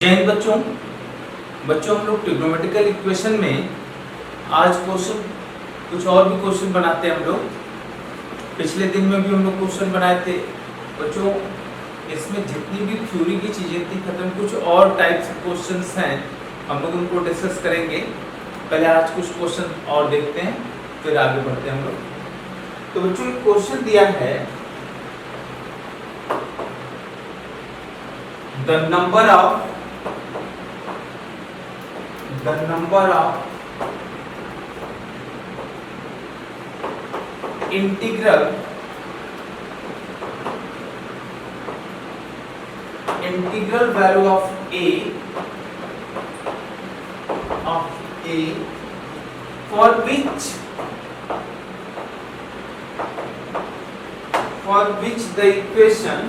जय हिंद बच्चों हम लोग ट्रिग्नोमेट्रिकल इक्वेशन में आज क्वेश्चन कुछ और भी क्वेश्चन बनाते हैं हम लोग। पिछले दिन में भी हम लोग क्वेश्चन बनाए थे बच्चों। इसमें जितनी भी थ्योरी की चीजें थी खत्म, कुछ और टाइप्स के क्वेश्चंस हैं, हम लोग उनको डिस्कस करेंगे। पहले आज कुछ क्वेश्चन और देखते हैं, फिर आगे बढ़ते हैं हम लोग। तो बच्चों एक क्वेश्चन दिया है, the number of integral value of a for which the equation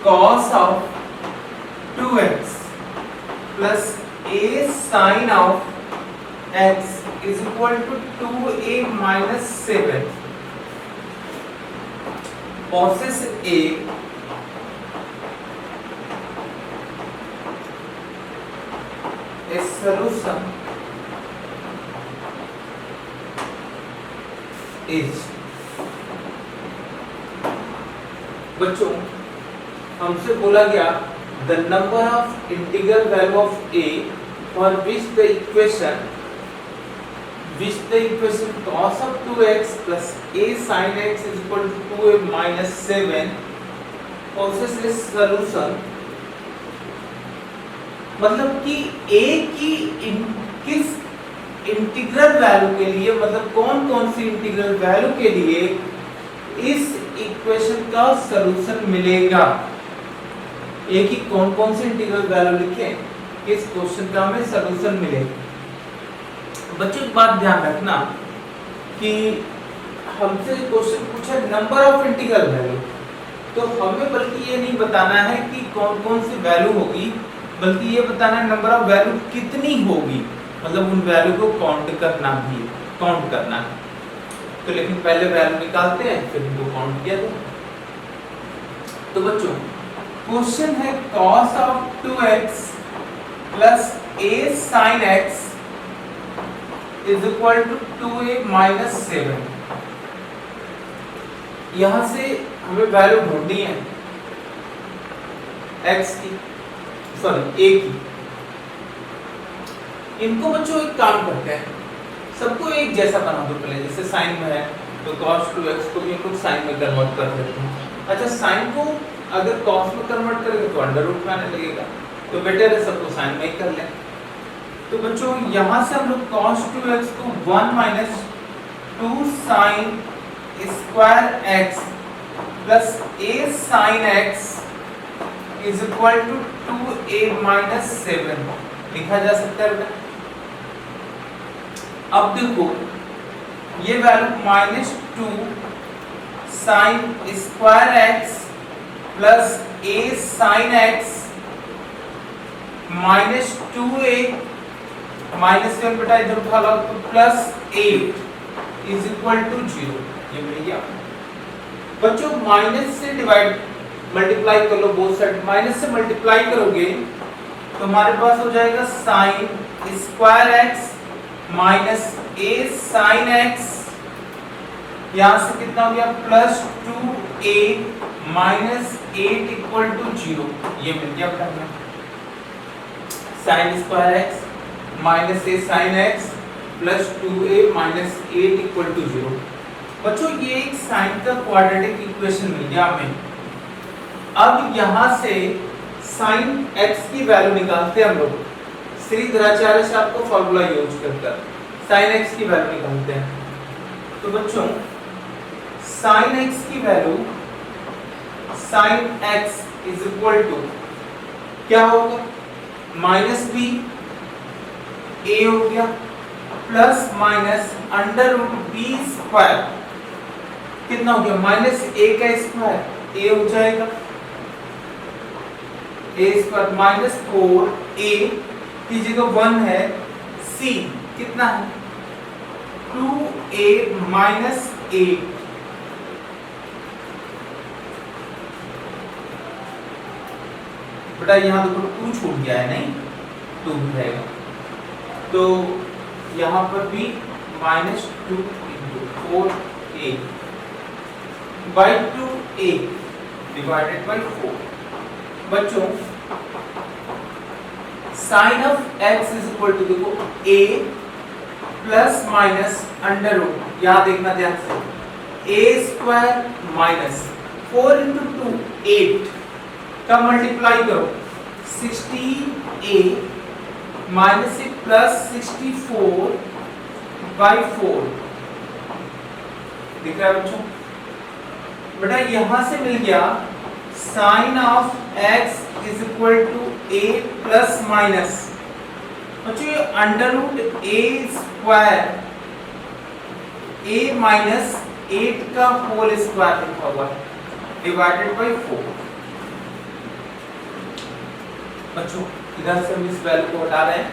cos of 2x plus a sin of x is equal to 2a minus 7 possess a solution is। बच्चों हमसे बोला गया the number of integral value of a for which the equation cos of 2x plus a sin x is equal to 2a minus 7 possess a solution। मतलब कि a की किस integral value के लिए, मतलब कौन कौन सी इंटीग्रल वैल्यू के लिए इस इक्वेशन का सलूशन मिलेगा। ए की कौन कौन सी इंटीग्रल वैल्यू लिखें, किस क्वेश्चन का हमें सलूशन मिलेगा। बच्चों एक बात ध्यान रखना कि हमसे क्वेश्चन पूछा नंबर ऑफ इंटीग्रल वैल्यू, तो हमें बल्कि ये नहीं बताना है कि कौन कौन सी वैल्यू होगी, बल्कि ये बताना है नंबर ऑफ वैल्यू कितनी होगी, मतलब उन वैल्यू को काउंट करना है। तो लेकिन पहले वैल्यू निकालते हैं फिर इनको काउंट किया जाए। तो बच्चों क्वेश्चन है cos of 2x plus a sin x is equal to 2a minus 7। यहां से हमें वैल्यू ढूंढनी है x की, सॉरी a की। इनको बच्चों एक काम करते हैं, सबको एक जैसा बना दो पहले। जैसे साइन में है तो cos 2x को भी हम लोग साइन में कन्वर्ट कर देते हैं। अच्छा, साइन को अगर cos में कन्वर्ट करेंगे तो अंडर रूट में आने लगेगा, तो बेटर है सबको साइन में ही कर लें। तो बच्चों यहाँ से हम लोग cos 2x को 1 minus 2 sin square x plus a sin x is equal to 2a minus 7 लिखा जा सकता है। अब देखो ये value -2 sin square x plus a sin x -2a -7 बेटा इधर उठा लो तो प्लस 8 इज इक्वल टू 0। ये मिल गया बच्चों। माइनस से डिवाइड मल्टीप्लाई कर लो, बोथ साइड माइनस से मल्टीप्लाई करोगे तो हमारे पास हो जाएगा sin square x minus a sin x, यहां से कितना हो गया plus 2a minus 8 equal to 0। ये मिल गया अपना sin square x minus a sin x plus 2a minus 8 equal to 0। बच्चों ये एक साइन का क्वाड्रेटिक इक्वेशन मिल गया हमें। अब यहां से sin x की वैल्यू निकालते हैं हम लोग श्रीधराचार्य साहब को फॉर्मूला यूज कर sin x की वैल्यू निकालते हैं। तो बच्चों sin x की वैल्यू sin x is equal to क्या होगा, माइनस b a हो गया plus minus under root b square, कितना हो गया माइनस a का स्क्वायर a हो जाएगा, a स्क्वायर माइनस 4a की जगह 1 है, c कितना है 2a माइनस 8 बेटा यहाँ देखो 2 छूट गया है, नहीं 2 रहेगा, तो यहाँ पर भी -2 × 4a by 2a divided by 4। बच्चों sine of x is equal to देखो a plus minus under root, यहाँ देखना ध्यान से, a स्क्वायर माइनस 4 × 2 8 का मल्टीप्लाई करो 16a माइनस 1 प्लस 64 बाई 4 दिख रहा है बच्चों। बेटा यहां से मिल गया sine of x is equal to a plus minus, बच्चों ये under root a square a minus 8 का होल स्क्वायर लिखा हुआ है डिवाइडेड बाई 4। बच्चों इधर से हम इस वैल्यू को हटा रहे हैं,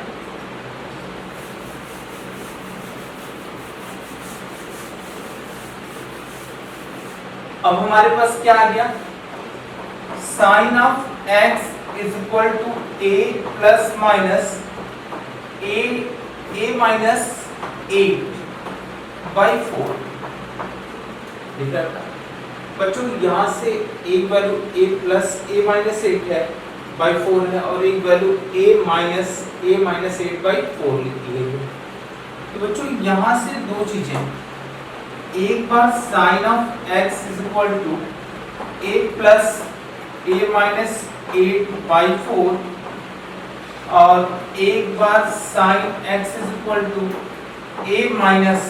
अब हमारे पास क्या आ गया, sine of x is equal to a plus minus a minus 8 by 4। दिख रहा है बच्चों, यहां से एक value a plus a minus 8 है बाई 4 है, और एक वैल्यू a माइनस 8 बाई 4 लिखी गई है। तो बच्चों यहां से दो चीजें, एक बार sine of x is equal to a plus a minus 8 by 4, और एक बार sine x is equal to a minus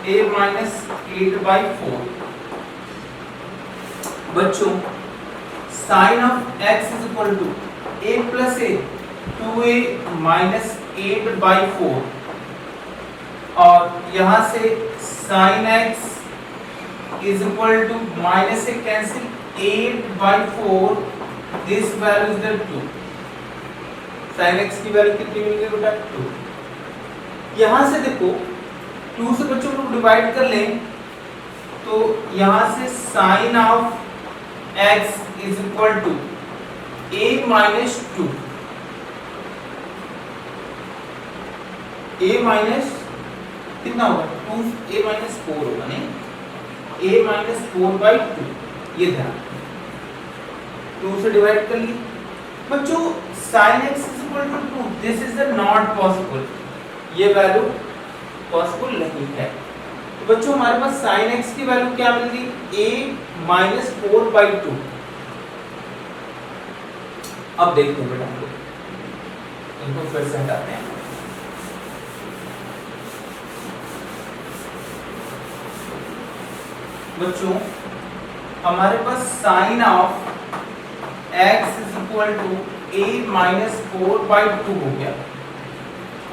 8 by 4। बच्चों sine of x is equal to a plus a 2a minus 8 by 4, और यहां से sine x is equal to minus से cancel 8 by 4, this value is the 2। Sine x की value कितनी मिल गई बेटा 2। यहां से देखो 2 से बच्चों को डिवाइड कर लें, तो यहां से sine of x is equal to a minus 2, a minus कितना होगा 2, a माइनस 4 होगा, नहीं a माइनस 4 बाई 2, ये ध्यान 2 से डिवाइड कर ली। बच्चों sin x is equal to 2, this is not possible, ये वैल्यू पॉसिबल नहीं है। तो बच्चों हमारे पास sin x की वैल्यू क्या मिल गई, a माइनस 4 बाई 2। अब देखते हैं बेटा हम लोग इनको फिर से हटाते हैं। बच्चों हमारे पास sine of x is equal to a minus 4 by 2 हो गया।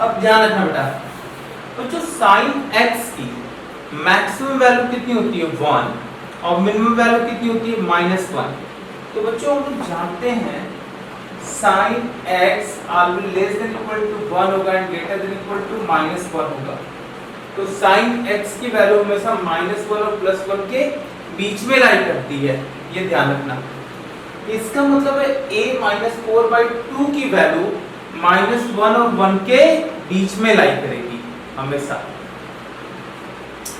अब ध्यान रखना बेटा, बच्चों साइन x की मैक्सिमम वैल्यू कितनी होती है 1, और मिनिमम वैल्यू कितनी होती है -1। तो बच्चों हम लोग जानते हैं sine x always less than equal to 1 होगा and greater than equal to -1 होगा। तो साइन x की वैल्यू हमेशा -1 और +1 के बीच में लाई करती है, ये ध्यान रखना। इसका मतलब है a माइनस 4 बाई 2 की वैल्यू -1 और 1 के बीच में लाई करेगी हमेशा।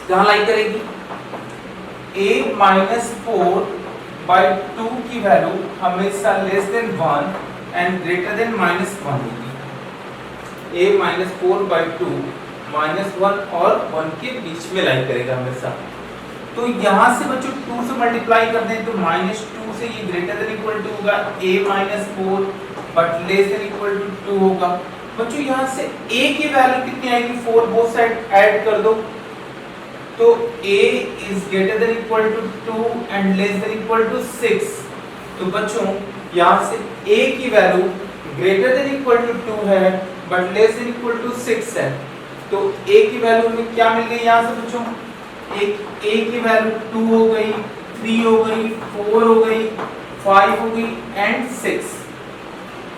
कहाँ लाई करेगी, a माइनस 4 बाई 2 की वैल्यू हमेशा less than 1 and greater then -1 होगी। a माइनस 4 बाई 2 -1 और 1 के बीच में लाई करेगा हमेशा। तो यहाँ से बच्चों 2 से मल्टीप्लाई कर दें तो -2 से ये ग्रेटर देन इक्वल टू होगा a minus 4 but less than equal to 2 होगा। बच्चों यहाँ से a की वैल्यू कितनी आएगी, 4 बोथ साइड ऐड कर दो, तो a is greater than equal to 2 and less than equal to 6। तो बच्चों यहाँ से a की value greater than equal to 2 है but less than equal to 6 है। तो a की वैल्यू हमें क्या मिल गई यहाँ से बच्चों, एक a की वैल्यू 2 हो गई, 3 हो गई, 4 हो गई, 5 हो गई एंड 6।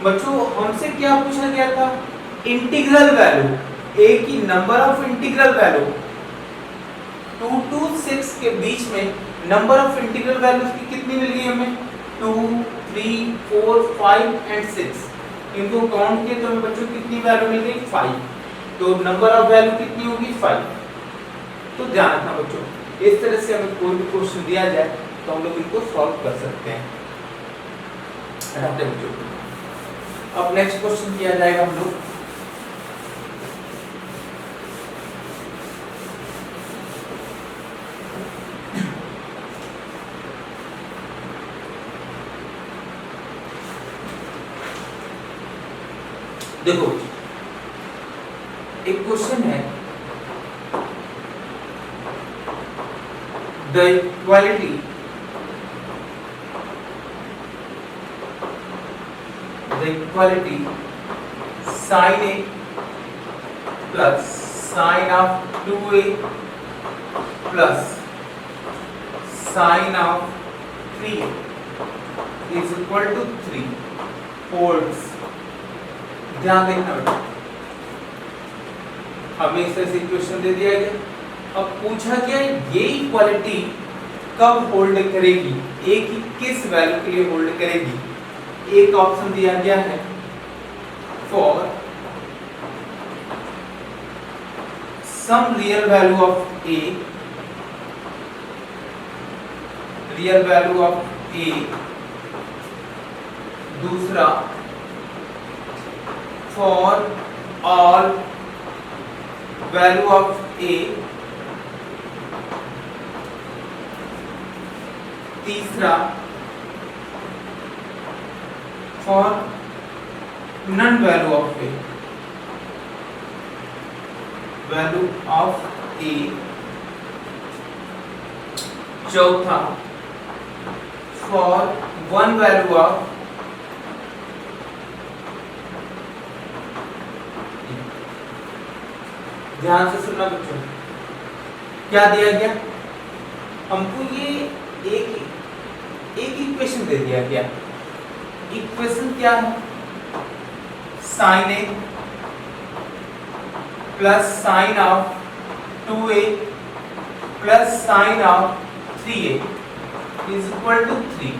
बच्चों हमसे क्या पूछा गया था, इंटीग्रल वैल्यू, a की number of integral value 2 to 6 के बीच में नंबर ऑफ इंटीग्रल वैल्यूज की कितनी मिल गई हमें, 2, 3, 4, 5 एंड 6, इनको काउंट किए तो हमें बच्चों कितनी वैल्यू मिल गई 5, तो नंबर ऑफ वैल्यू कितनी होगी 5। तो ध्यान रखना बच्चों, इस तरह से हमें कोई भी क्वेश्चन दिया जाए तो हम लोग इनको सॉल्व कर सकते हैं। बच्चों अब नेक्स्ट क्वेश्चन किया जाएगा हम लोग, देखो एक क्वेश्चन है, the equality sin a plus sin of 2a plus sin of 3a is equal to 3 holds। ध्यान देखना बेटा, हमें इस तरह से इक्वेशन दे दिया गया, अब पूछा गया ये इक्वालिटी कब होल्ड करेगी, ए की किस वैल्यू के लिए होल्ड करेगी। एक ऑप्शन दिया गया है for some real value of a, real value of a, दूसरा for all value of a, तीसरा for none value of a, value of a, चौथा for one value of ध्यान से सुनना बच्चों, क्या दिया गया हमको, ये एक इक्वेशन दे दिया गया। इक्वेशन क्या है, sin a plus sin of 2a plus sin of 3a is equal to 3,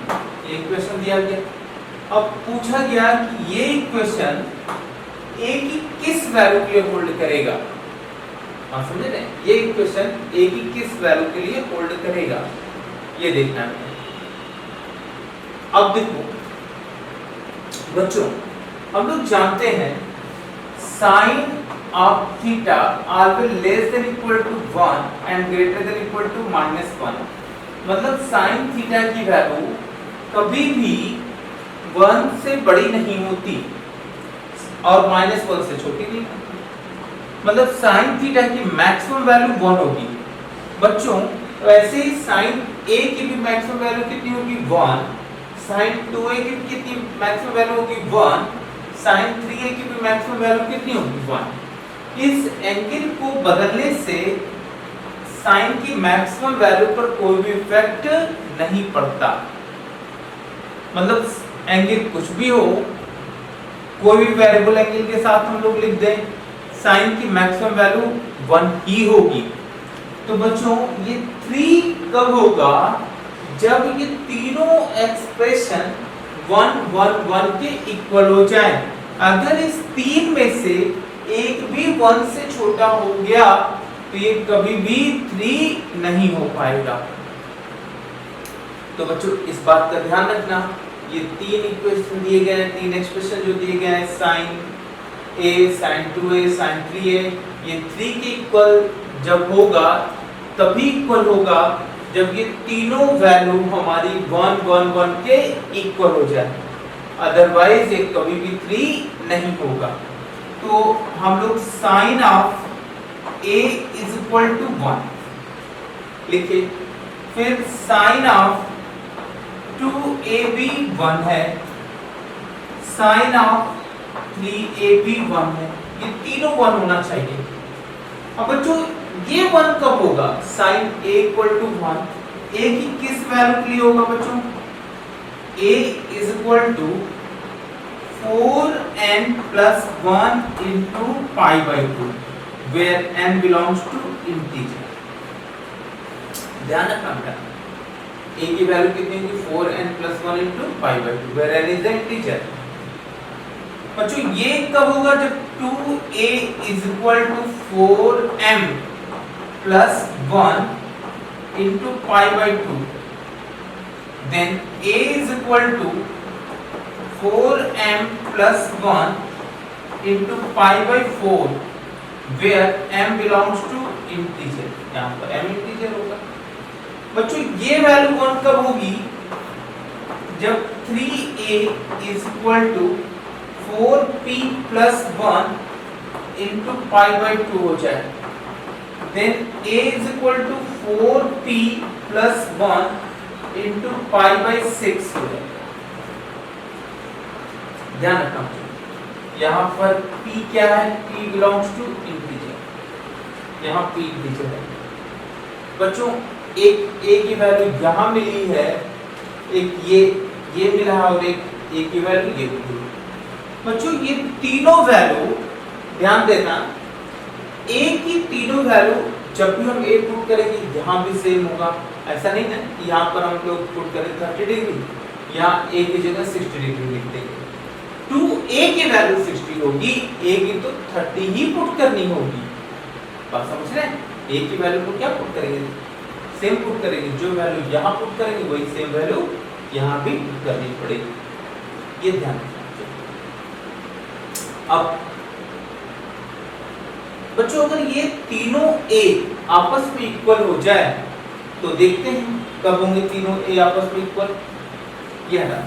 ये इक्वेशन दिया गया। अब पूछा गया कि ये इक्वेशन a की किस वैल्यू के लिए होल्ड करेगा। आप समझ रहे हैं, ये इक्वेशन ए की किस वैल्यू के लिए होल्ड करेगा, ये देखना है। अब देखो बच्चों, हम लोग जानते हैं sine of theta always less than equal to 1 and greater than equal to -1, मतलब साइन थीटा की वैल्यू कभी भी 1 से बड़ी नहीं होती और -1 से छोटी नहीं, मतलब साइन थीटा की मैक्सिमम वैल्यू 1 होगी। बच्चों वैसे ही साइन ए की भी मैक्सिमम वैल्यू कितनी होगी 1, साइन 2a की भी कितनी मैक्सिमम वैल्यू होगी 1, साइन 3a की भी मैक्सिमम वैल्यू कितनी होगी 1। इस एंगल को बदलने से साइन की मैक्सिमम वैल्यू पर कोई भी इफेक्ट नहीं पड़ता, मतलब एंगल कुछ भी हो, कोई भी वेरिएबल एंगल के साथ हम लोग लिख दें, साइन की मैक्सिमम वैल्यू 1 ही होगी। तो बच्चों ये 3 कब होगा, जब ये तीनों एक्सप्रेशन 1 1 1 के इक्वल हो जाए। अगर इस तीन में से एक भी 1 से छोटा हो गया तो ये कभी भी 3 नहीं हो पाएगा। तो बच्चों इस बात का ध्यान रखना, ये 3 इक्वेशन दिए गए हैं, 3 एक्सप्रेशन जो दिए गए हैं, sign a, sin 2a, sin 3a, ये 3 के इक्वल जब होगा तभी इक्वल होगा जब ये तीनों वैल्यू हमारी 1 1 1 के इक्वल हो जाए, अदरवाइज ये कभी भी 3 नहीं होगा। तो हम लोग sine of a is equal to 1 लिखे, फिर साइन ऑफ 2a भी 1 है, साइन ऑफ 3a भी 1 है, ये तीनों 1 होना चाहिए। अब बच्चों ये 1 कब होगा, sine a equal to 1, a की किस वैल्यू के लिए होगा बच्चों, a is equal to 4n plus 1 into pi by 2 where n belongs to integer। ध्यान रखना बेटा, a की वैल्यू कितनी होगी 4n plus 1 into pi by 2 where n is the integer। बच्चों ये कब होगा जब 2a is equal to 4m plus 1 into pi by 2, then a is equal to 4m plus 1 into pi by 4 where m belongs to integer। यहाँ पर m integer होगा। बच्चों ये वैल्यू कौन कब होगी जब 3a is equal to 4p plus 1 into pi by 2 हो जाए, then a is equal to 4p plus 1 into pi by 6 हो जाए। ध्यान रखना यहाँ पर p क्या है, p belongs to integer, यहाँ p integer है। बच्चों एक a की वैल्यू यहाँ मिली है, एक ये मिला है और एक a की वैल्यू ये मिली है। बच्चों ये तीनों वैल्यू ध्यान देना, a की तीनों वैल्यू जब भी हम a पुट करेंगे यहाँ भी सेम होगा। ऐसा नहीं ना कि यहाँ पर हम लोग पुट करें 30 डिग्री, यहाँ a की जगह 60 डिग्री लिख देंगे। 2a की वैल्यू 60 होगी, a की तो 30 ही पुट करनी होगी। बात समझ रहे हैं? a की वैल्यू को क्या पुट करेंगे, सेम पुट करेंगे, जो वैल्यू यहाँ पुट करेंगे वही सेम वैल्यू यहाँ भी पुट करनी पड़ेगी। ये ध्यान रखना। अब बच्चों अगर ये तीनों a आपस में इक्वल हो जाए तो देखते हैं कब होंगे तीनों a आपस में इक्वल। ये है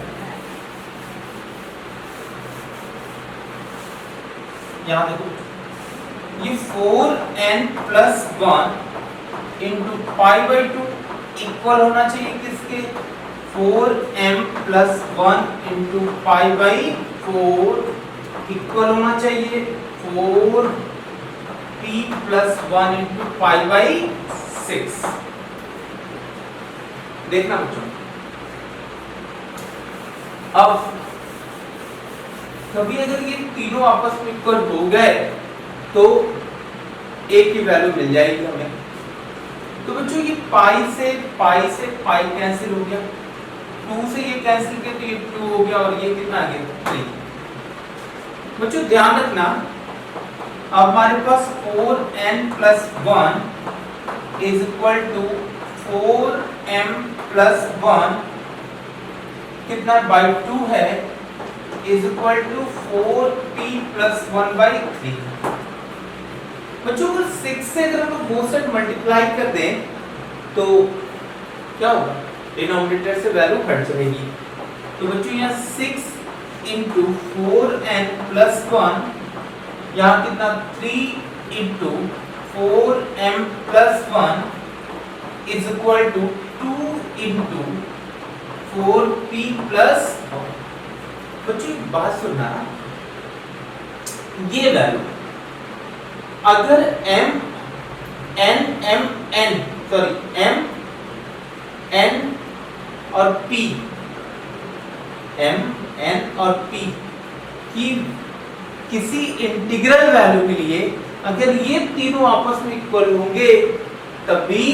यहाँ देखो, ये 4n plus 1 into pi by 2 equal होना चाहिए किसके, 4m plus 1 into pi by 4 equal होना चाहिए 4p plus 1 into pi by 6। देखना बच्चों, अब कभी अगर ये तीनों आपस में इक्वल हो गए तो a की वैल्यू मिल जाएगी हमें। तो बच्चों ये पाई से पाई कैंसिल हो गया, 2 से ये कैंसिल किया तो ये 2 हो गया और ये कितना आ गया 3। बच्चों ध्यान रखना, अब हमारे पास 4n plus 1 is equal to 4m plus 1 कितना by 2 है is equal to 4p plus 1 by 3। बच्चों अगर 6 से अगर हम लोग बोथ साइड मल्टीप्लाई कर दें तो क्या होगा, डिनोमिनेटर से वैल्यू हट जाएगी। तो बच्चों यहाँ 6 into 4n plus 1, यहाँ कितना 3 into 4m plus 1 is equal to 2 into 4p plus 1। बच्चों बात सुनना, ये वैल्यू अगर m n और p की किसी इंटीग्रल वैल्यू के लिए अगर ये तीनों आपस में इक्वल होंगे तभी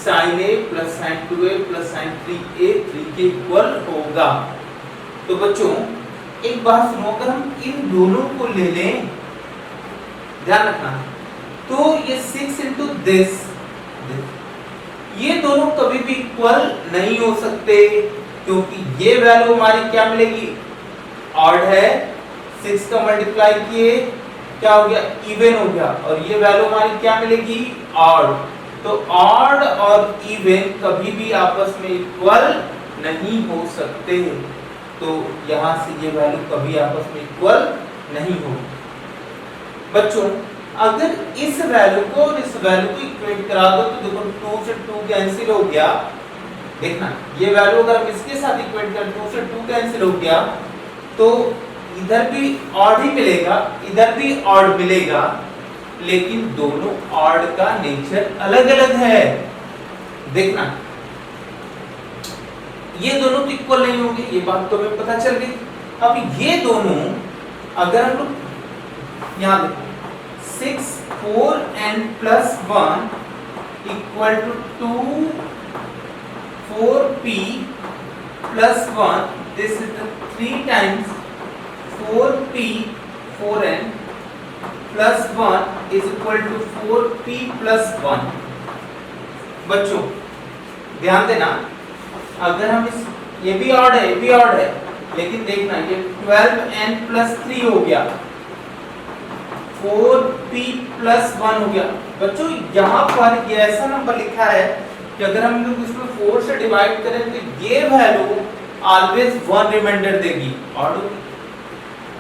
sin a plus sin 2a plus sin 3a 3 के इक्वल होगा। तो बच्चों एक बात सुनो, अगर हम इन दोनों को ले लें, ध्यान रखना, तो ये 6 into this, ये दोनों कभी भी इक्वल नहीं हो सकते क्योंकि ये वैल्यू हमारी क्या मिलेगी, ऑड है, 6 का मल्टीप्लाई किए क्या हो गया, इवन हो गया, और ये वैल्यू हमारी क्या मिलेगी, ऑड। तो ऑड और इवन कभी भी आपस में इक्वल नहीं हो सकते, तो यहाँ से ये वैल्यू कभी आपस में इक्वल नहीं होगी। बच्चों अगर इस वैल्यू को और इस वैल्यू को इक्वेट करा दो तो देखो 2 से 2 कैंसिल हो गया। देखना ये वैल्यू अगर हम इसके साथ इक्वेट करें 2 से 2 कैंसिल हो गया तो इधर भी ऑड ही मिलेगा, इधर भी ऑड मिलेगा, लेकिन दोनों ऑड का नेचर अलग अलग है। देखना ये दोनों तो इक्वल नहीं होंगे, ये बात तो हमें पता चल गई। अब ये दोनों अगर हम लोग यहाँ देखो 6 4n plus 1 equal to 2 4p plus 1, this is the 3 times 4p 4n plus 1 is equal to 4p plus 1। बच्चों ध्यान देना, अगर हम इस ये भी ऑड है, ये भी ऑड है, लेकिन देखना ये 12n plus 3 हो गया, 4p plus 1 हो गया। बच्चों यहाँ पर ये ऐसा नंबर लिखा है कि अगर हम लोग इसमें 4 से डिवाइड करें तो ये वैल्यू ऑलवेज 1 रिमाइंडर देगी, और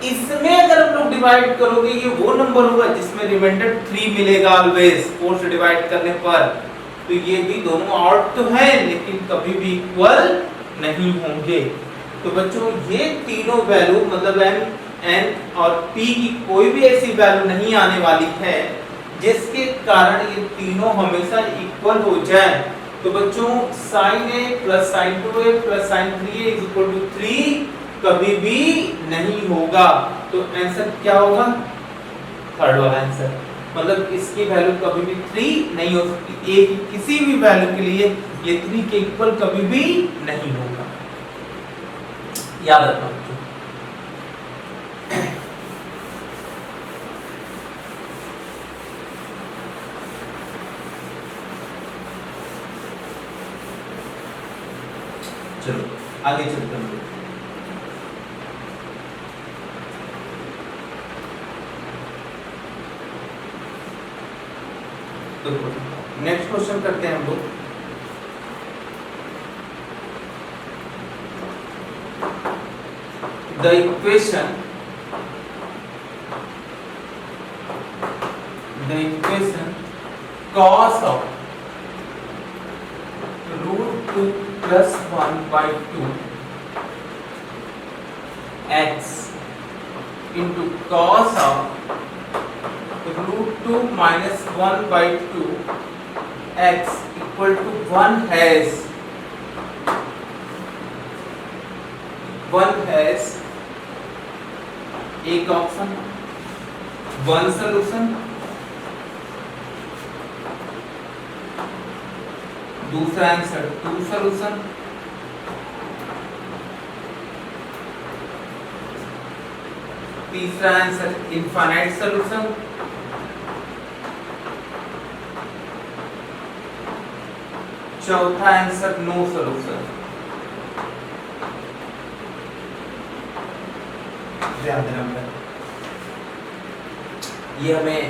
इसमें अगर हम लोग डिवाइड करोगे ये वो नंबर होगा जिसमें रिमाइंडर 3 मिलेगा ऑलवेज 4 से डिवाइड करने पर। तो ये भी दोनों ऑड तो है लेकिन कभी भी इक्वल नहीं होंगे। तो बच्चों ये तीनों वैल्यू मतलब m, n और p की कोई भी ऐसी वैल्यू नहीं आने वाली है जिसके कारण ये तीनों हमेशा इक्वल हो जाए। तो बच्चों sin a plus sin 2a plus sin 3a is equal to 3 कभी भी नहीं होगा। तो आंसर क्या होगा? थर्ड वाला आंसर, मतलब इसकी वैल्यू कभी भी 3 नहीं हो सकती। a की किसी भी वैल्यू के लिए ये 3 के इक्वल कभी भी नहीं होगा, याद रखना। चलो आगे चलते हैं। तो नेक्स्ट क्वेश्चन करते हैं हम लोग। The equation cos of √2 plus 1 by 2 x into cos of √2 minus 1 by 2 x equal to 1 has एक ऑप्शन, वन सोल्यूशन, दूसरा आंसर 2 सोल्यूशन, तीसरा आंसर इनफाइनाइट सोल्यूशन, चौथा आंसर नो सोल्यूशन। ध्यान देना, ये हमें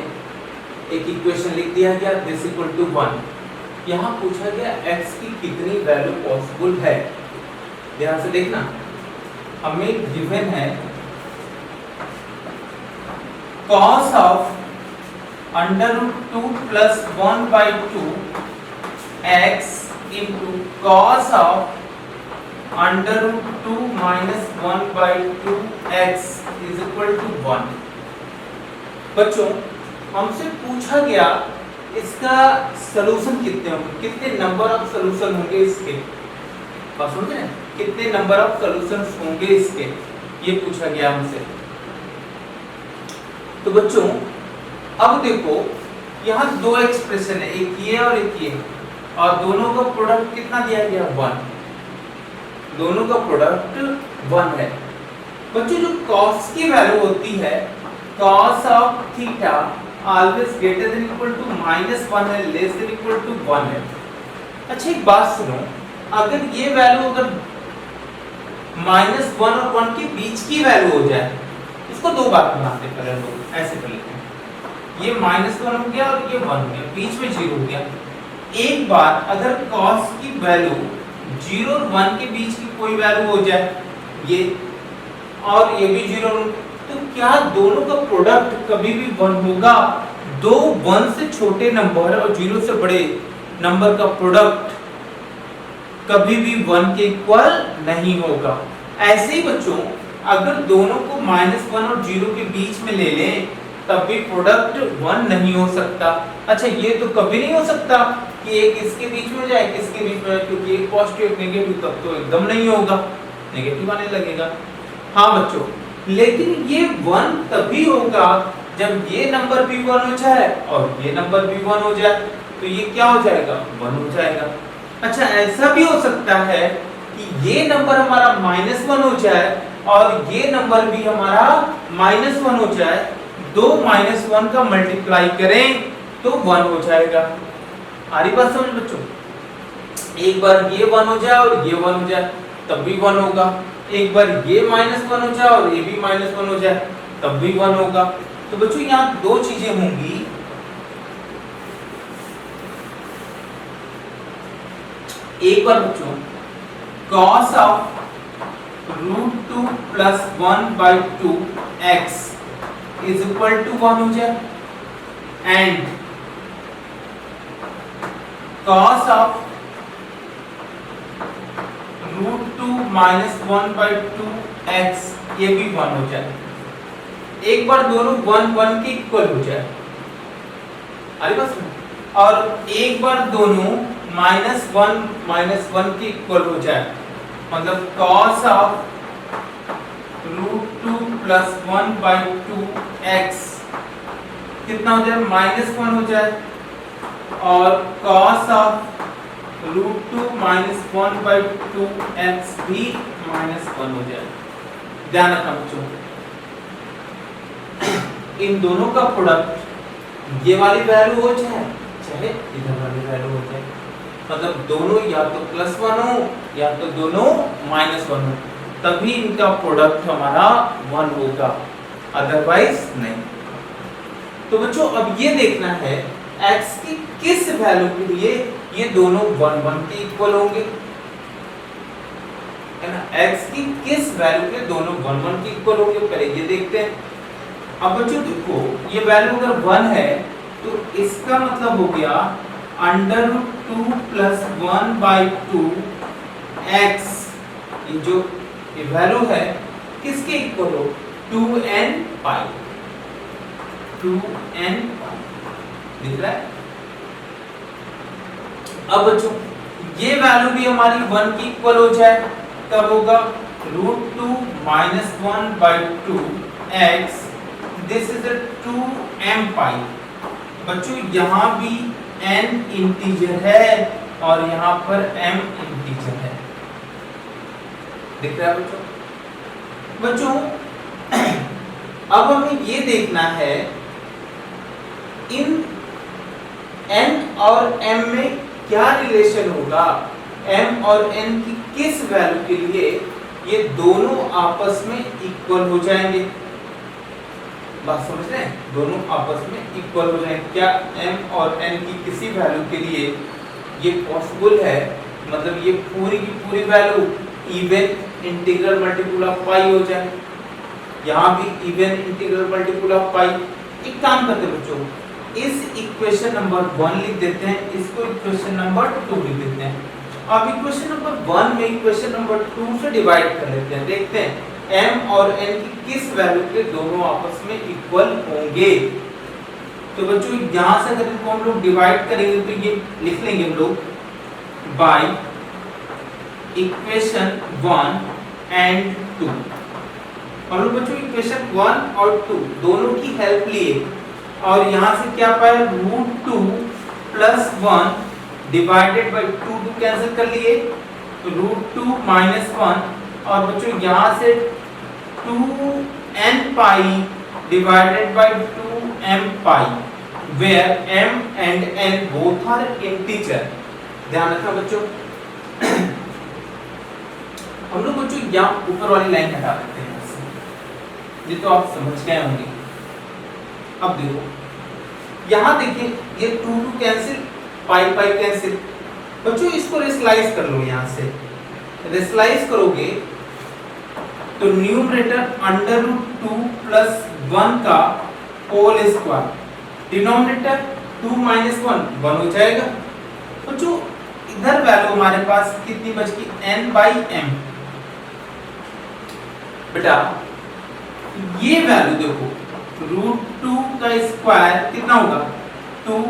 एक इक्वेशन लिख दिया गया दिस इक्वल टू 1। यहाँ पूछा गया x की कितनी वैल्यू पॉसिबल है। ध्यान से देखना, हमें गिवन है cos of √2 plus 1 by 2 x into cos of √2 minus 1 by 2 x is equal to 1। बच्चों हमसे पूछा गया इसका सलूशन कितने होंगे, कितने नंबर ऑफ सलूशन होंगे इसके, बात समझ रहे हैं, कितने नंबर ऑफ सलूशंस होंगे इसके, ये पूछा गया हमसे। तो बच्चों अब देखो यहाँ दो एक्सप्रेशन है, एक ये और एक ये, और दोनों का प्रोडक्ट कितना दिया गया 1, दोनों का प्रोडक्ट 1 है। बच्चों जो cos की वैल्यू होती है cos of theta always greater than equal to -1 है, लेस देन इक्वल टू 1 है। अच्छा एक बात सुनो, अगर ये वैल्यू अगर -1 और 1 के बीच की वैल्यू हो जाए, इसको दो बार बनाते हैं, पहले लोग ऐसे कर लेते हैं, ये -1 हो गया और ये 1 हो गया, बीच में 0 हो गया। एक बार अगर cos की वैल्यू 0 और 1 के बीच की कोई वैल्यू हो जाए, ये और ये भी 0, तो क्या दोनों का प्रोडक्ट कभी भी 1 होगा? दो 1 से छोटे नंबर और 0 से बड़े नंबर का प्रोडक्ट कभी भी 1 के इक्वल नहीं होगा। ऐसे ही बच्चों अगर दोनों को -1 और 0 के बीच में ले लें तब भी प्रोडक्ट 1 नहीं हो सकता। अच्छा ये तो कभी नहीं हो सकता कि एक इसके बीच में जाए, किसके बीच में, क्योंकि एक पॉजिटिव एक नेगेटिव, तब तो एकदम नहीं होगा, नेगेटिव आने लगेगा। हाँ बच्चों, लेकिन ये 1 तभी होगा जब ये नंबर भी 1 हो जाए और ये नंबर भी 1 हो जाए, तो ये क्या हो जाएगा? 1 हो जाएगा। अच्छा ऐसा भी हो सकता है कि ये नंबर हमारा -1 हो जाए और ये नंबर भी हमारा -1 हो जाए, दो -1 का मल्टीप्लाई करें तो 1 हो जाएगा। आ रही बात समझ बच्चों? एक बार ये 1 हो जाए और ये 1 हो जाए तब भी 1 होगा, एक बार ये -1 हो जाए और ये भी -1 हो जाए तब भी 1 होगा। तो बच्चों यहाँ दो चीजें होंगी, एक बार बच्चों cos of √2 plus 1/2 x is equal to 1 हो जाए, and cos of √2 minus 1/2 x ये भी 1 हो जाए। एक बार दोनों 1 के इक्वल हो जाए, अरे बस, और एक बार दोनों -1 के इक्वल हो जाए, मतलब cos ऑफ √2 प्लस 1/2 x कितना हो जाए, -1 हो जाए, और cos ऑफ √2 माइनस 1/2 x भी -1 हो जाए। ध्यान रखना बच्चों, इन दोनों का प्रोडक्ट ये वाली वैल्यू हो जाए चाहे इधर वाली वैल्यू हो जाए, मतलब दोनों या तो +1 हो या तो दोनों -1 हो, तभी इनका प्रोडक्ट हमारा 1 होगा, अदरवाइज नहीं। तो बच्चों अब ये देखना है x की किस वैल्यू के लिए ये दोनों 1 के इक्वल होंगे, है ना। x की किस वैल्यू के दोनों 1 के इक्वल होंगे, पहले ये देखते हैं। अब बच्चों देखो ये वैल्यू अगर 1 है तो इसका मतलब हो गया √2 प्लस 1/2 x, ये जो ये वैल्यू है किसके इक्वल हो, 2n पाई, 2n पाई दिख रहा है। अब बच्चों ये वैल्यू भी हमारी 1 की इक्वल हो जाए, तब होगा √2 minus 1/2 x, this is 2m पाई। बच्चों यहाँ भी n इंटीजर है और यहाँ पर m इंटीजर है, दिख रहा है बच्चों। बच्चों अब हमें ये देखना है इन n और m में क्या रिलेशन होगा, m और n की किस वैल्यू के लिए ये दोनों आपस में इक्वल हो जाएंगे। बात समझ रहे हैं, दोनों आपस में इक्वल हो जाएंगे। क्या m और n की किसी वैल्यू के लिए ये पॉसिबल है, मतलब ये पूरी की पूरी value even integral multiple of pi हो जाए, यहाँ भी even integral multiple of pi. एक काम करते हैं बच्चों, इस इक्वेशन नंबर 1 लिख देते हैं, इसको इक्वेशन नंबर 2 लिख देते हैं। अब इक्वेशन नंबर 1 में इक्वेशन नंबर 2 से डिवाइड कर लेते हैं, देखते हैं m और n की किस वैल्यू के दोनों आपस में इक्वल होंगे। तो बच्चों यहाँ से अगर इनको हम लोग डिवाइड करेंगे तो ये लिख लेंगे हम लोग बाय इक्वेशन 1 एंड 2। हम लोग बच्चों इक्वेशन 1 और 2 दोनों की हेल्प लिए और यहाँ से क्या पाया, √2 प्लस 1 डिवाइडेड बाय 2 कैंसिल कर लिए, √2 माइनस 1, और बच्चों यहाँ से 2n pi divided by 2m pi, where m and n both are integer। ध्यान रखना बच्चों। हम लोग बच्चों यहाँ ऊपर वाली लाइन हटा देते हैं, ये तो आप समझ गए होंगे। अब देखो यहाँ देखिए ये 2 कैंसिल, पाई कैंसिल। बच्चों इसको रेसलाइज कर लो, यहाँ से रेसलाइज करोगे तो न्यूमरेटर √2 प्लस 1 का होल स्क्वायर, डिनोमिनेटर 2 माइनस 1 हो जाएगा। बच्चों इधर वैल्यू हमारे पास कितनी बच गई, n/m। बेटा ये वैल्यू देखो √2 का स्क्वायर कितना होगा, 2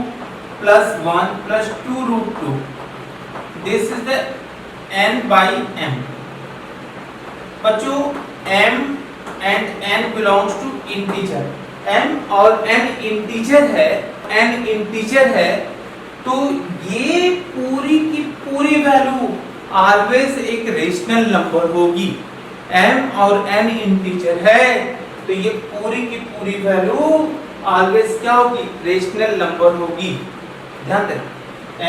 plus 1 plus 2 √2, this is the n/m। बच्चों m एंड n belongs to integer, m और n इंटीजर है, n इंटीजर है, तो ये पूरी की पूरी वैल्यू ऑलवेज एक रेशनल नंबर होगी। m और n इंटीजर है तो ये पूरी की पूरी वैल्यू ऑलवेज क्या होगी, रेशनल नंबर होगी। ध्यान दें,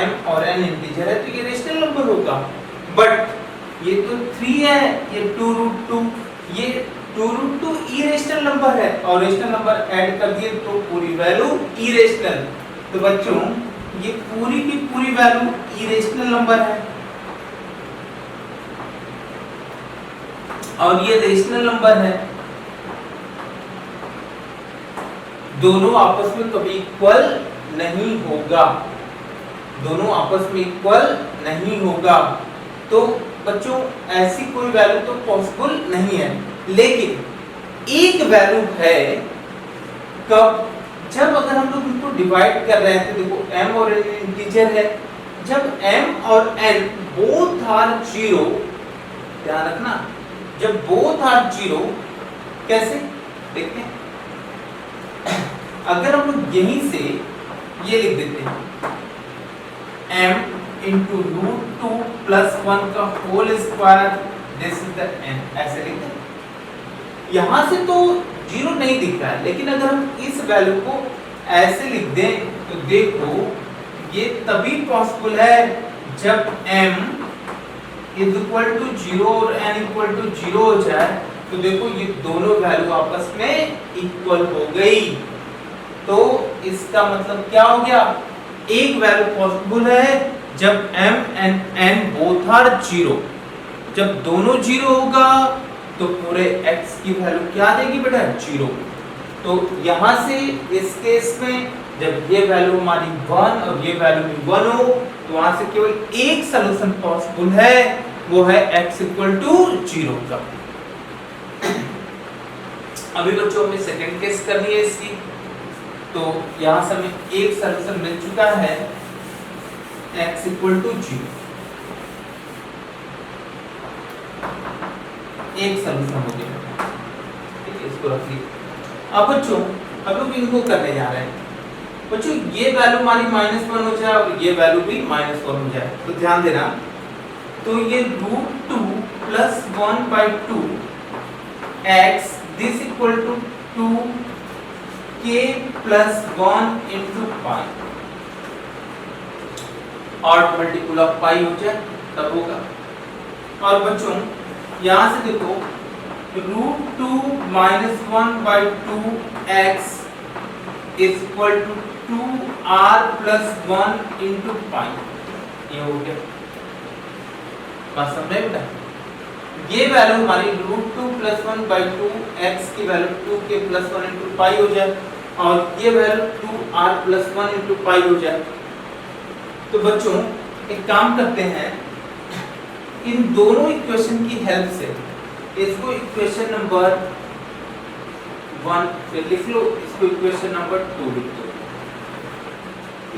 m और n इंटीजर है तो ये रेशनल नंबर होगा। बट ये तो 3 है, ये 2√2, ये 2√2 इरेशनल नंबर है और रेशनल नंबर ऐड कर दिए तो पूरी वैल्यू इरेशनल। तो बच्चों ये पूरी की पूरी वैल्यू इरेशनल नंबर है और ये रेशनल नंबर है। दोनों आपस में कभी इक्वल नहीं होगा, दोनों आपस में इक्वल नहीं होगा। तो बच्चों ऐसी कोई वैल्यू तो पॉसिबल नहीं है। लेकिन एक वैल्यू है, कब, जब अगर हम लोग इनको डिवाइड कर रहे थे, देखो m और n इंटीजर है, जब m और n बोथ आर 0, ध्यान रखना, जब बोथ आर 0, कैसे देखते हैं, अगर हम लोग यहीं से ये लिख देते हैं m इंटू √2 प्लस 1 का whole square, this is the n, ऐसे लिखते हैं। यहां से तो 0 नहीं दिख रहा है, लेकिन अगर हम इस वैल्यू को ऐसे लिख दें तो देखो ये तभी पॉसिबल है जब m इज इक्वल टू 0 और n इक्वल टू 0 हो जाए। तो देखो ये दोनों वैल्यू आपस में इक्वल हो गई। तो इसका मतलब क्या हो गया, एक वैल्यू पॉसिबल है जब m and n both are 0। जब दोनों 0 होगा तो पूरे x की वैल्यू क्या देगी बेटा, 0। तो यहां से इस केस में जब ये वैल्यू हमारी 1 और ये वैल्यू भी 1 हो तो वहां से केवल एक सॉल्यूशन पॉसिबल है, वो है x इक्वल टू 0 का। अभी बच्चों हमें सेकंड केस करनी है इसकी, तो यहां से हमें एक सॉल्यूशन मिल चुका है x इक्वल टू 0, एक सॉल्यूशन हो गया। ठीक है, इसको रख लीजिए। अब बच्चों अब लोग इनको करने जा रहे हैं। बच्चों ये वैल्यू हमारी -1 हो जाए और ये वैल्यू भी -1 हो जाए, तो ध्यान देना। तो ये √2 plus 1/2 x this equal to 2k plus 1 into pi, और मल्टीपल ऑफ पाई हो जाए तब होगा। और बच्चों यहां से देखो √2 minus 1/2 x is equal to 2r plus 1 into pi, ये हो गया। बात समझे बेटा, ये वैल्यू हमारी √2 plus 1/2 x की value 2k plus 1 into pi हो जाए और ये value 2r plus 1 into pi हो जाए। तो बच्चों एक काम करते हैं, इन दोनों इक्वेशन की हेल्प से इसको इक्वेशन नंबर 1 से लिख लो, इसको इक्वेशन नंबर 2 लिख दो।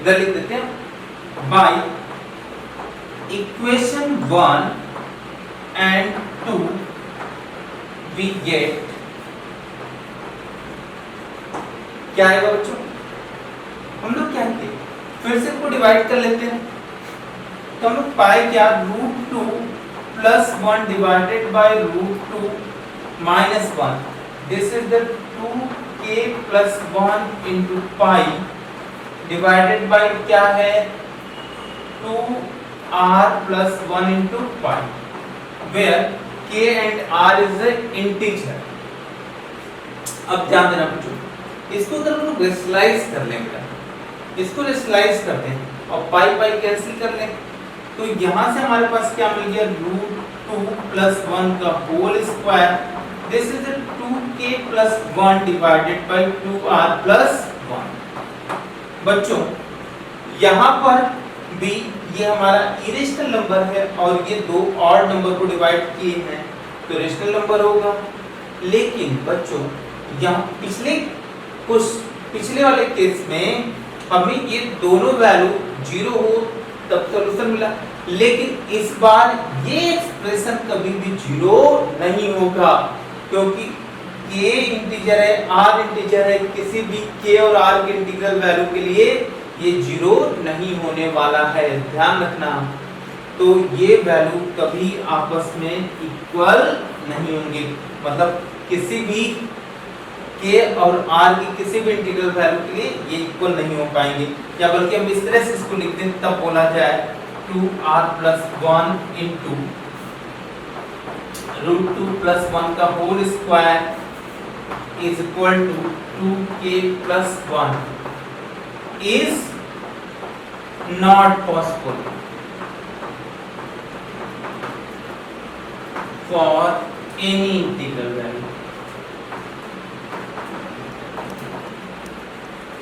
इधर लिख देते हैं, by equation 1 and 2 we get, क्या आएगा बच्चों, हम लोग क्या किए, फिर से इसको डिवाइड कर लेते हैं। तो हम लोग पाए क्या, √2 plus 1 divided by √2 minus 1, this is the 2k plus 1 into pi divided by क्या है 2r plus 1 into pi, where k and r is the integer। अब ध्यान देना बच्चों, इसको अगर हम लोग रेशनलाइज कर लें बेटा, इसको रेशनलाइज करते हैं और पाई पाई कैंसिल कर लें, तो यहां से हमारे पास क्या मिल गया, √2 plus 1 का whole square, this is 2k plus 1 divided by 2r plus 1। बच्चों यहां पर भी ये हमारा इरेशनल नंबर है और ये दो ऑड नंबर को डिवाइड किए हैं तो रेशनल नंबर होगा। लेकिन बच्चों यहाँ पिछले वाले केस में हमें ये दोनों वैल्यू 0 हो तब सॉल्यूशन मिला, लेकिन इस बार ये एक्सप्रेशन कभी भी 0 नहीं होगा, क्योंकि k इंटीजर है, r इंटीजर है, किसी भी k और r के इंटीग्रल वैल्यू के लिए ये 0 नहीं होने वाला है, ध्यान रखना। तो ये वैल्यू कभी आपस में इक्वल नहीं होंगे, मतलब किसी भी के और r की किसी भी इंटीग्रल वैल्यू के लिए ये इक्वल नहीं हो पाएंगे, या बल्कि हम इस तरह से इसको लिख दें तब बोला जाए 2r + 1 into √2 + 1 का whole square is equal to 2k + 1 is not possible for any integral value.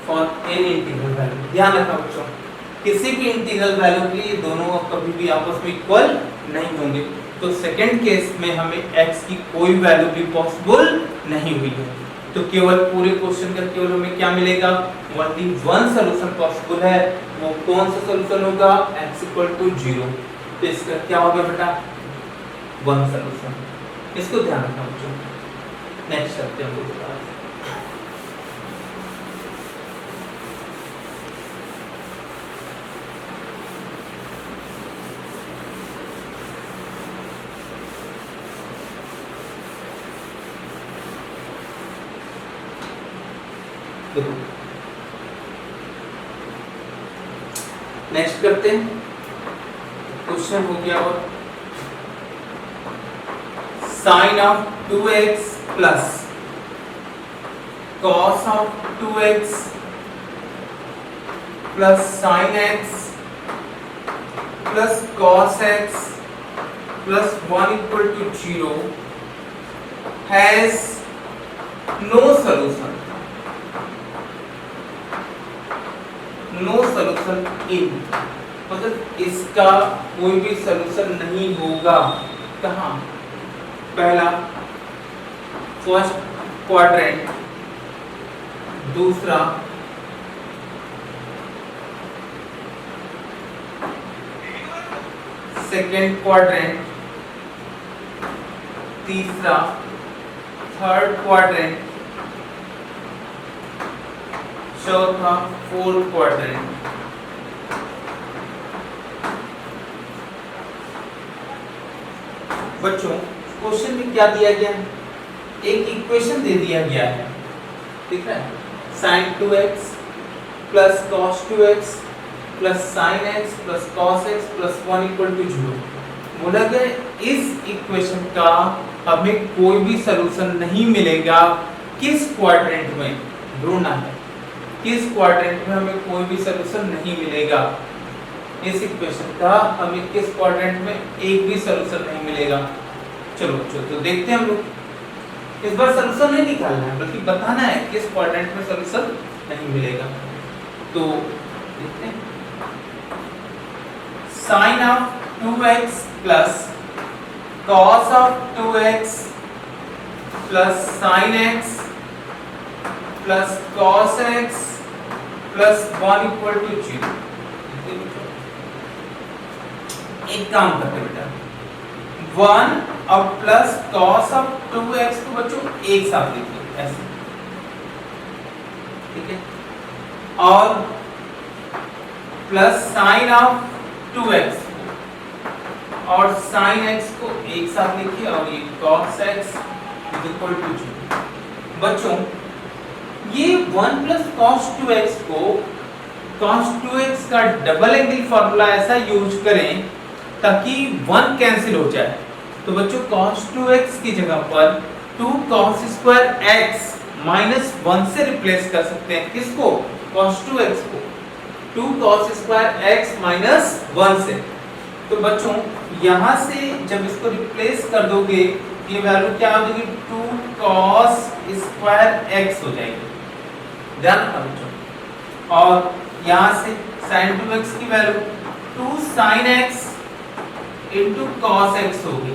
For any integral value, ध्यान रखना बच्चों, किसी भी इंटीग्रल वैल्यू के लिए दोनों कभी भी आपस में इक्वल नहीं होंगे। तो सेकंड केस में हमें x की कोई वैल्यू भी पॉसिबल नहीं हुई है, तो केवल पूरे क्वेश्चन का केवल हमें क्या मिलेगा, ओनली वन सॉल्यूशन पॉसिबल है। वो कौन सा सॉल्यूशन होगा, x = 0। तो इसका क्या होगा बेटा, वन सॉल्यूशन। इसको ध्यान रखना बच्चों। नेक्स्ट करते हैं हम लोग। नेक्स्ट करते हैं, क्वेश्चन हो गया और sin of 2x plus cos of 2x plus sin x plus cos x plus 1 = 0 has no solution. No solution in, मतलब इसका कोई भी सॉल्यूशन नहीं होगा। कहाँ, पहला फर्स्ट क्वाड्रेंट, दूसरा सेकेंड क्वाड्रेंट, तीसरा थर्ड क्वाड्रेंट, चौथा फोर्थ क्वाड्रेंट। बच्चों क्वेश्चन में क्या दिया गया है, एक इक्वेशन दे दिया गया है, ठीक है, sin 2x plus cos 2x plus sin x plus cos x plus 1 = 0। बोला गया इस इक्वेशन का हमें कोई भी सलूशन नहीं मिलेगा। किस क्वाड्रेंट में ढूंढना है, किस क्वाड्रेंट में हमें कोई भी सलूशन नहीं मिलेगा। इस इक्वेशन का हमें किस क्वाड्रेंट में एक भी सलूशन नहीं मिलेगा। चलो तो देखते हैं हम लोग। इस बार सलूशन नहीं निकालना है बल्कि बताना है किस क्वाड्रेंट में सलूशन नहीं मिलेगा। तो देखते हैं, sin of 2x plus cos of 2x plus sin x plus cos x plus 1 = 0। एक काम करते बेटा, 1 और प्लस cos of 2x को बच्चों एक साथ लिखिए ऐसे, ठीक है, और प्लस sin of 2x और sin x को एक साथ लिखिए और ये cos x = 0। बच्चों ये 1 + cos 2x को cos 2x का डबल एंगल फार्मूला ऐसा यूज करें ताकि 1 कैंसिल हो जाए। तो बच्चों cos 2x की जगह पर 2 cos² x - 1 से रिप्लेस कर सकते हैं। किसको, cos 2x को 2 cos² x - 1 से। तो बच्चों यहां से जब इसको रिप्लेस कर दोगे ये वैल्यू क्या हो जाएगी, 2 cos² x हो जाएगी। ध्यान रखना बच्चों। और यहां से sin 2x की value 2 sin x * cos x होगी,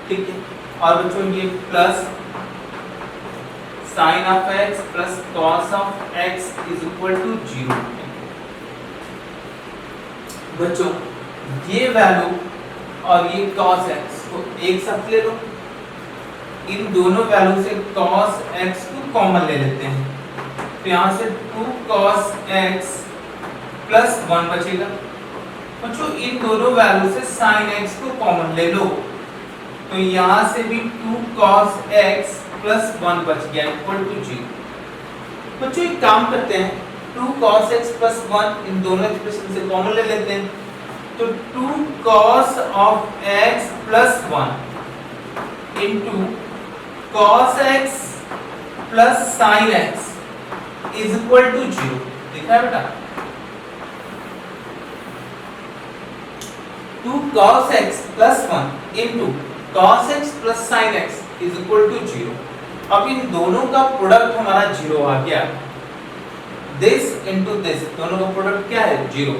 ठीक है। और बच्चों ये plus sin of x plus cos of x = 0। बच्चों ये वैल्यू और ये cos x को एक साथ ले लो, इन दोनों वैल्यू से cos x को कॉमन ले लेते हैं। तो यहाँ से 2 cos x plus 1 बचेगा, बच्चों इन दोनों वैल्यू से sin x को कॉमन ले लो, तो यहां से भी 2 cos x प्लस 1 बच गया इक्वल टू 0। बच्चों एक काम करते हैं, 2 cos x प्लस 1 इन दोनों एक्सप्रेशन से कॉमन ले लेते हैं, तो 2 cos of x plus 1 into cos x plus sin x is equal to 0। देखा है बेटा, 2 cos x plus 1 into cos x plus sin x is equal to 0। अब इन दोनों का प्रोडक्ट हमारा 0 आ गया, दिस इनटू दिस, दोनों का प्रोडक्ट क्या है 0।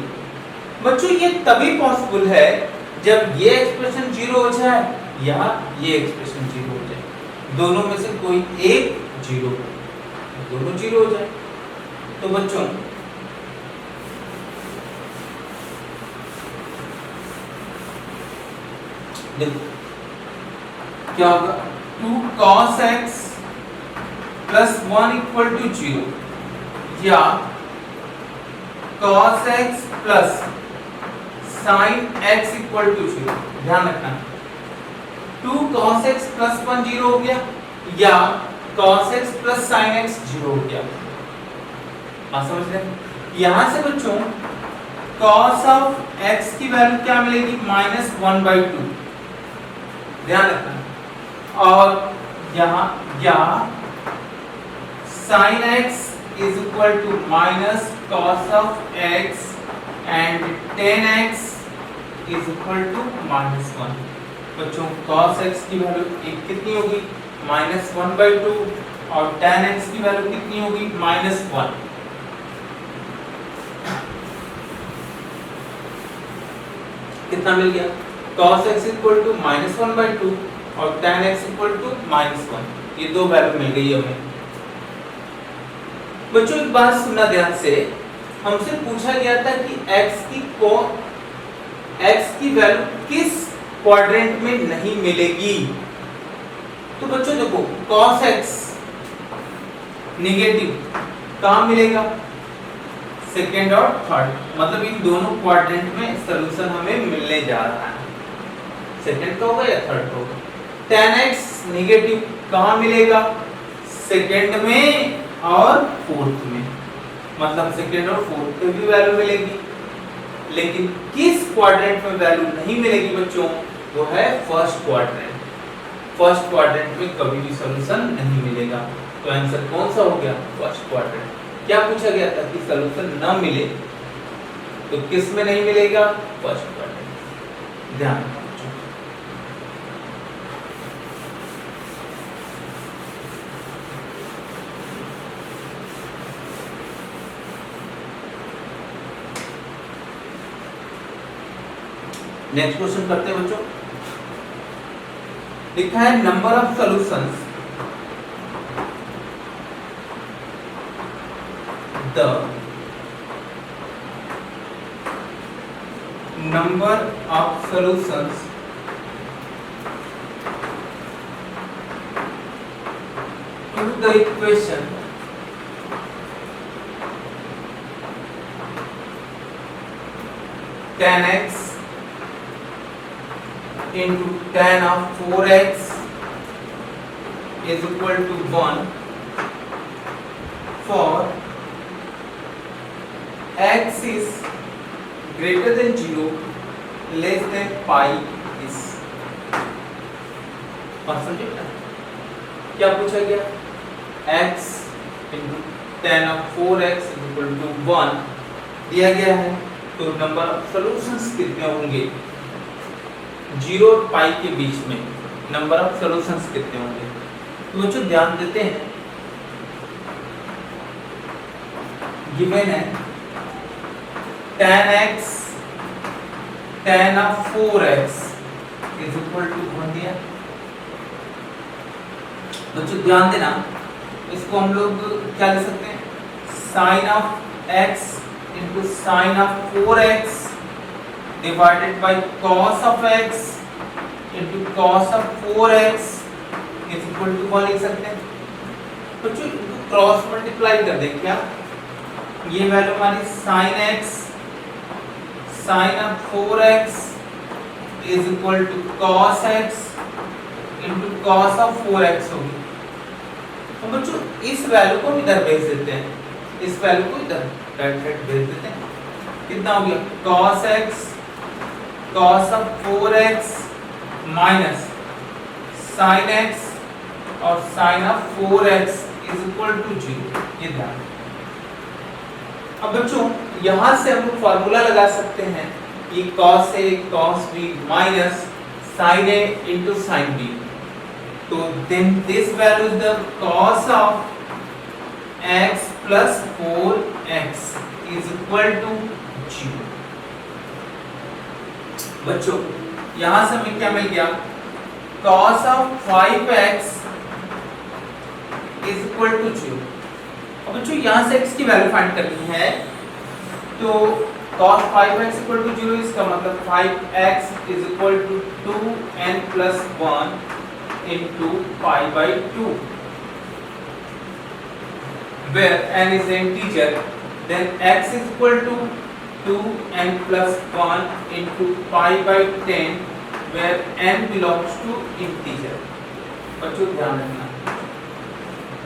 बच्चों ये तभी पॉसिबल है जब ये एक्सप्रेशन 0 हो जाए या ये एक्सप्रेशन 0 हो जाए, दोनों में से कोई एक 0 हो, दोनों 0 हो जाए। तो बच्चों देखो क्या होगा, 2 cos x plus 1 equal to 0 या cos x plus sin x equal to 0। ध्यान रखना 2 cos x प्लस 1 0 हो गया या cos x plus sin x 0 हो गया। आप समझ रहे हैं? यहां से बच्चों cos ऑफ x की वैल्यू क्या मिलेगी -1/2, ध्यान रखना, और यहाँ या sin x is equal to minus cos of x and tan x is equal to -1। बच्चों cos x की वैल्यू कितनी होगी -1/2 और tan x की वैल्यू कितनी होगी -1। कितना मिल गया, cos x इक्वल टू -1/2 और tan x इक्वल टू -1। ये दो वैल्यू मिल गई हमें। बच्चों एक बात सुनना ध्यान से, हमसे पूछा गया था कि x की वैल्यू किस क्वाड्रेंट में नहीं मिलेगी। तो बच्चों देखो cos x नेगेटिव कहां मिलेगा, सेकेंड और थर्ड, मतलब इन दोनों क्वाड्रेंट में सॉल्यूशन हमें मिलने जा रहा है, सेकेंड का होगा या थर्ड का होगा। tan x नेगेटिव कहां मिलेगा, सेकेंड में और फोर्थ में, मतलब सेकेंड और फोर्थ पे भी वैल्यू मिलेगी, लेकिन किस क्वाड्रेंट में वैल्यू नहीं मिलेगी बच्चों, वो है फर्स्ट क्वाड्रेंट। फर्स्ट क्वाड्रेंट में कभी भी सॉल्यूशन नहीं मिलेगा, तो आंसर कौन सा हो गया, फर्स्ट क्वाड्रेंट। क्या पूछा गया था कि सॉल्यूशन न मिले तो किस में नहीं मिलेगा, फर्स्ट क्वाड्रेंट। ध्यान रखना। नेक्स्ट क्वेश्चन करते हैं बच्चों, लिखा है number of solutions the number of solutions to the equation tan x into tan of 4x is equal to 1 for x is greater than 0 less than pi is। और समझे क्या पूछा गया, x into tan of 4x is equal to 1 दिया गया है, तो number of solutions कितने होंगे 0 और पाई के बीच में, नंबर ऑफ सॉल्यूशंस कितने होंगे। तो बच्चों ध्यान देते हैं, गिवन है tan x tan of 4x is equal to 1 दिया। बच्चों ध्यान देना, इसको हम लोग क्या लिख सकते हैं, sin of x into sin of 4x divided by cos of x into cos of 4x is equal to 1 लिख सकते हैं। बच्चों इनको क्रॉस मल्टीप्लाई कर दें, क्या ये वैल्यू हमारी sin x sine of 4x is equal to cos x into cos of 4x होगी। तो बच्चों इस वैल्यू को इधर भेज देते हैं, इस वैल्यू को इधर राइट साइड भेज देते हैं। कितना हो गया cos x cos of 4x minus sin x और sin of 4x is equal to 0। ये ध्यान। अब बच्चों यहां से हम लोग फार्मूला लगा सकते हैं, ये cos a cos b minus sin a into sin b। तो then this value is the cos of x plus 4x is equal to 0। बच्चों यहां से हमें क्या मिल गया cos of 5x is equal to 0। अब बच्चों यहां से x की वैल्यू फाइंड करनी है, तो cos 5x equal to 0 इसका मतलब 5x is equal to 2n plus 1 into pi by 2, where n is an integer, then x is equal to 2n plus 1 into pi by 10, where n belongs to integer। बच्चों ध्यान रखना,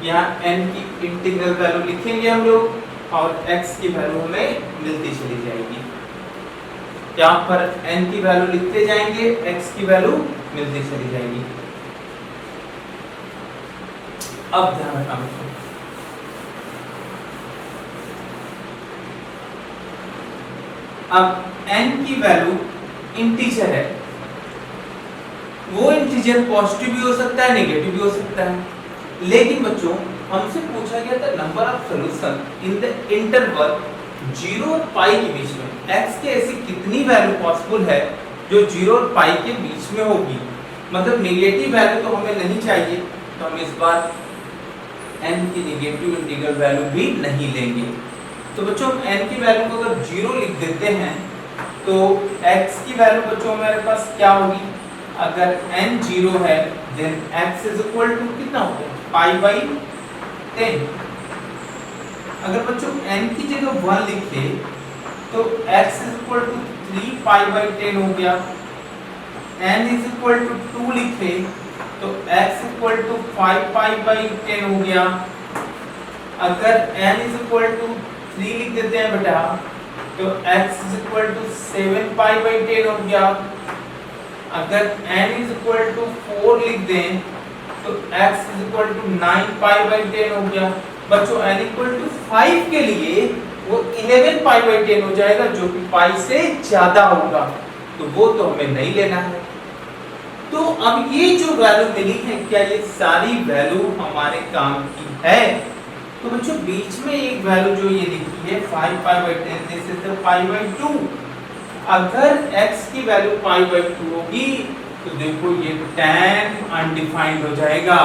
यहाँ n की integral value लिखेंगे हम लोग और x की वैल्यू हमें मिलती चली जाएगी। यहाँ पर n की वैल्यू लिखते जाएंगे, x की वैल्यू मिलती चली जाएगी। अब ध्यान रखना बच्चों, अब n की वैल्यू इंटीजर है, वो इंटीजर पॉजिटिव भी हो सकता है नेगेटिव भी हो सकता है। लेकिन बच्चों हमसे पूछा गया था number of solution in the interval 0 और पाई के बीच में, x के ऐसी कितनी वैल्यू पॉसिबल है जो 0 और पाई के बीच में होगी। मतलब नेगेटिव वैल्यू तो हमें नहीं चाहिए, तो हम इस बार n की नेगेटिव इंटीग्रल वैल्यू भी नहीं लेंगे। तो बच्चों n की वैल्यू को अगर 0 लिख देते हैं तो x की वैल्यू बच्चों मेरे पास क्या होगी, अगर n 0 है then x is equal to कितना होगा पाई बाई 10। अगर बच्चों n की जगह 1 लिखे तो x is equal to 3 pi by 10 हो गया। n इज इक्वल टू 2 लिखे तो x equal to 5 pi by 10 हो गया। अगर n इज इक्वल टू 3 लिख देते हैं बेटा तो x is equal to 7 pi by 10 हो गया। अगर n इज इक्वल टू 4 लिख दें तो x is equal to 9 pi by 10 हो गया। बच्चों n इक्वल टू 5 के लिए वो 11 पाई बाई 10 हो जाएगा, जो कि पाई से ज्यादा होगा, तो वो तो हमें नहीं लेना है। तो अब ये जो वैल्यू मिली है, क्या ये सारी वैल्यू हमारे काम की है? तो बच्चों बीच में एक वैल्यू जो ये लिखी है 5 pi by 10, this is the pi by 2। अगर x की वैल्यू पाई बाई 2 होगी तो देखो ये tan अनडिफाइंड हो जाएगा।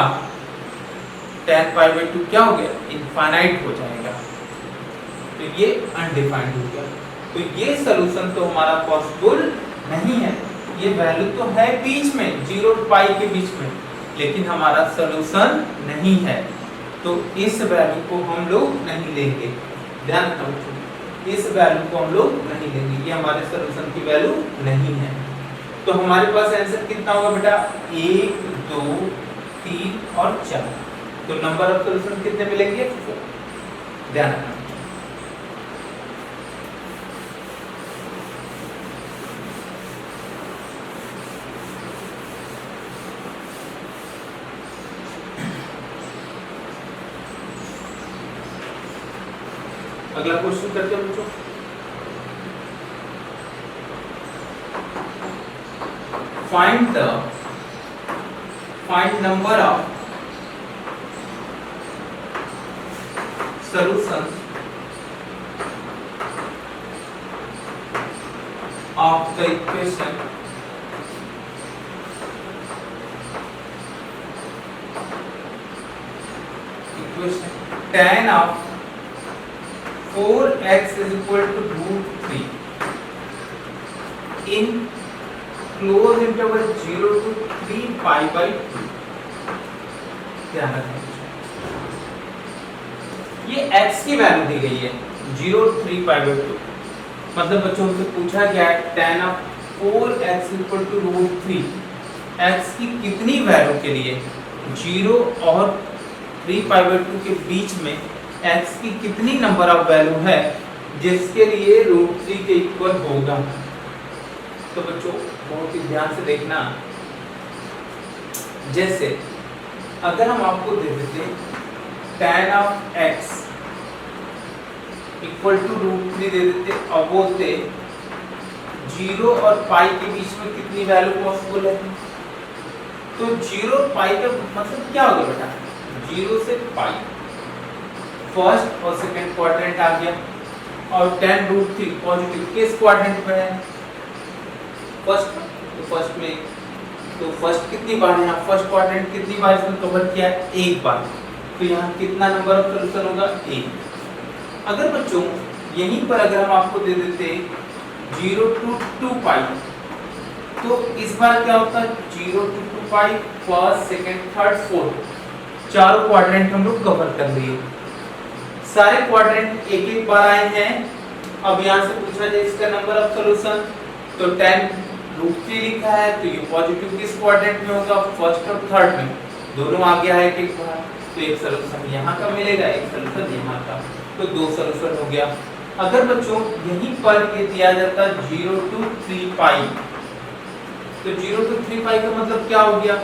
tan पाई बाई 2 क्या हो गया, इनफाइनाइट हो जाएगा, तो ये अनडिफाइंड हो गया। तो ये सॉल्यूशन तो हमारा पॉसिबल नहीं है। ये वैल्यू तो है बीच में 0 और पाई के बीच में, लेकिन हमारा सॉल्यूशन नहीं है, तो इस वैल्यू को हम लोग नहीं लेंगे। ध्यान रखना, इस वैल्यू को हम लोग नहीं लेंगे, ये हमारे सॉल्यूशन की वैल्यू नहीं है। तो हमारे पास आंसर कितना होगा बेटा, 1 2 3 और 4। तो नंबर ऑफ सॉल्यूशन कितने मिलेंगे, 4। ध्यान रखना। अगला क्वेश्चन करते हैं बच्चों। Find number of solutions of the equation tan of 4x is equal to root 3 in close interval 0 to 3 pi by 2। ध्यान रखें, ये x की वैल्यू दी गई है 0 3 pi by 2। मतलब बच्चों हमसे पूछा गया है tan of 4x equal to root 3, x की कितनी वैल्यू के लिए 0 और 3π/2 के बीच में x की कितनी नंबर ऑफ वैल्यू है जिसके लिए रूट 3 के इक्वल होगा। तो बच्चों बहुत ही ध्यान से देखना, जैसे अगर हम आपको दे देते tan of x equal to root 3 दे देते और बोलते 0 और पाई के बीच में कितनी वैल्यू पॉसिबल है, तो 0 और पाई का मतलब क्या होगा बेटा, 0 से पाई फर्स्ट और सेकंड क्वाड्रेंट आ गया, और tan रूट 3 पॉजिटिव किस क्वाड्रेंट में है, फर्स्ट। तो फर्स्ट में, तो फर्स्ट कितनी बार यहाँ फर्स्ट क्वाड्रेंट कितनी बार इसमें कवर किया है, एक बार, तो यहाँ कितना नंबर ऑफ सॉल्यूशन होगा, एक। अगर बच्चों यहीं पर अगर हम आपको दे देते 0 to 2 पाई, तो इस बार क्या होता है 0 to 2 pi, first second third fourth, चारों क्वाड्रेंट हम लोग कवर कर लिए, सारे क्वाड्रेंट एक एक बार आए हैं। अब यहाँ से पूछा जाए इसका नंबर ऑफ सॉल्यूशन, तो tan रूट 3 लिखा है, तो ये पॉजिटिव किस क्वाड्रेंट में होगा, फर्स्ट और थर्ड में, दोनों आ गया है एक एक बार, तो एक सॉल्यूशन यहाँ का मिलेगा, एक सॉल्यूशन यहाँ का, तो दो सॉल्यूशन हो गया। अगर बच्चों यहीं पर ये दिया जाता 0 to 3 पाई, तो 0 to 3 पाई का मतलब क्या हो गया,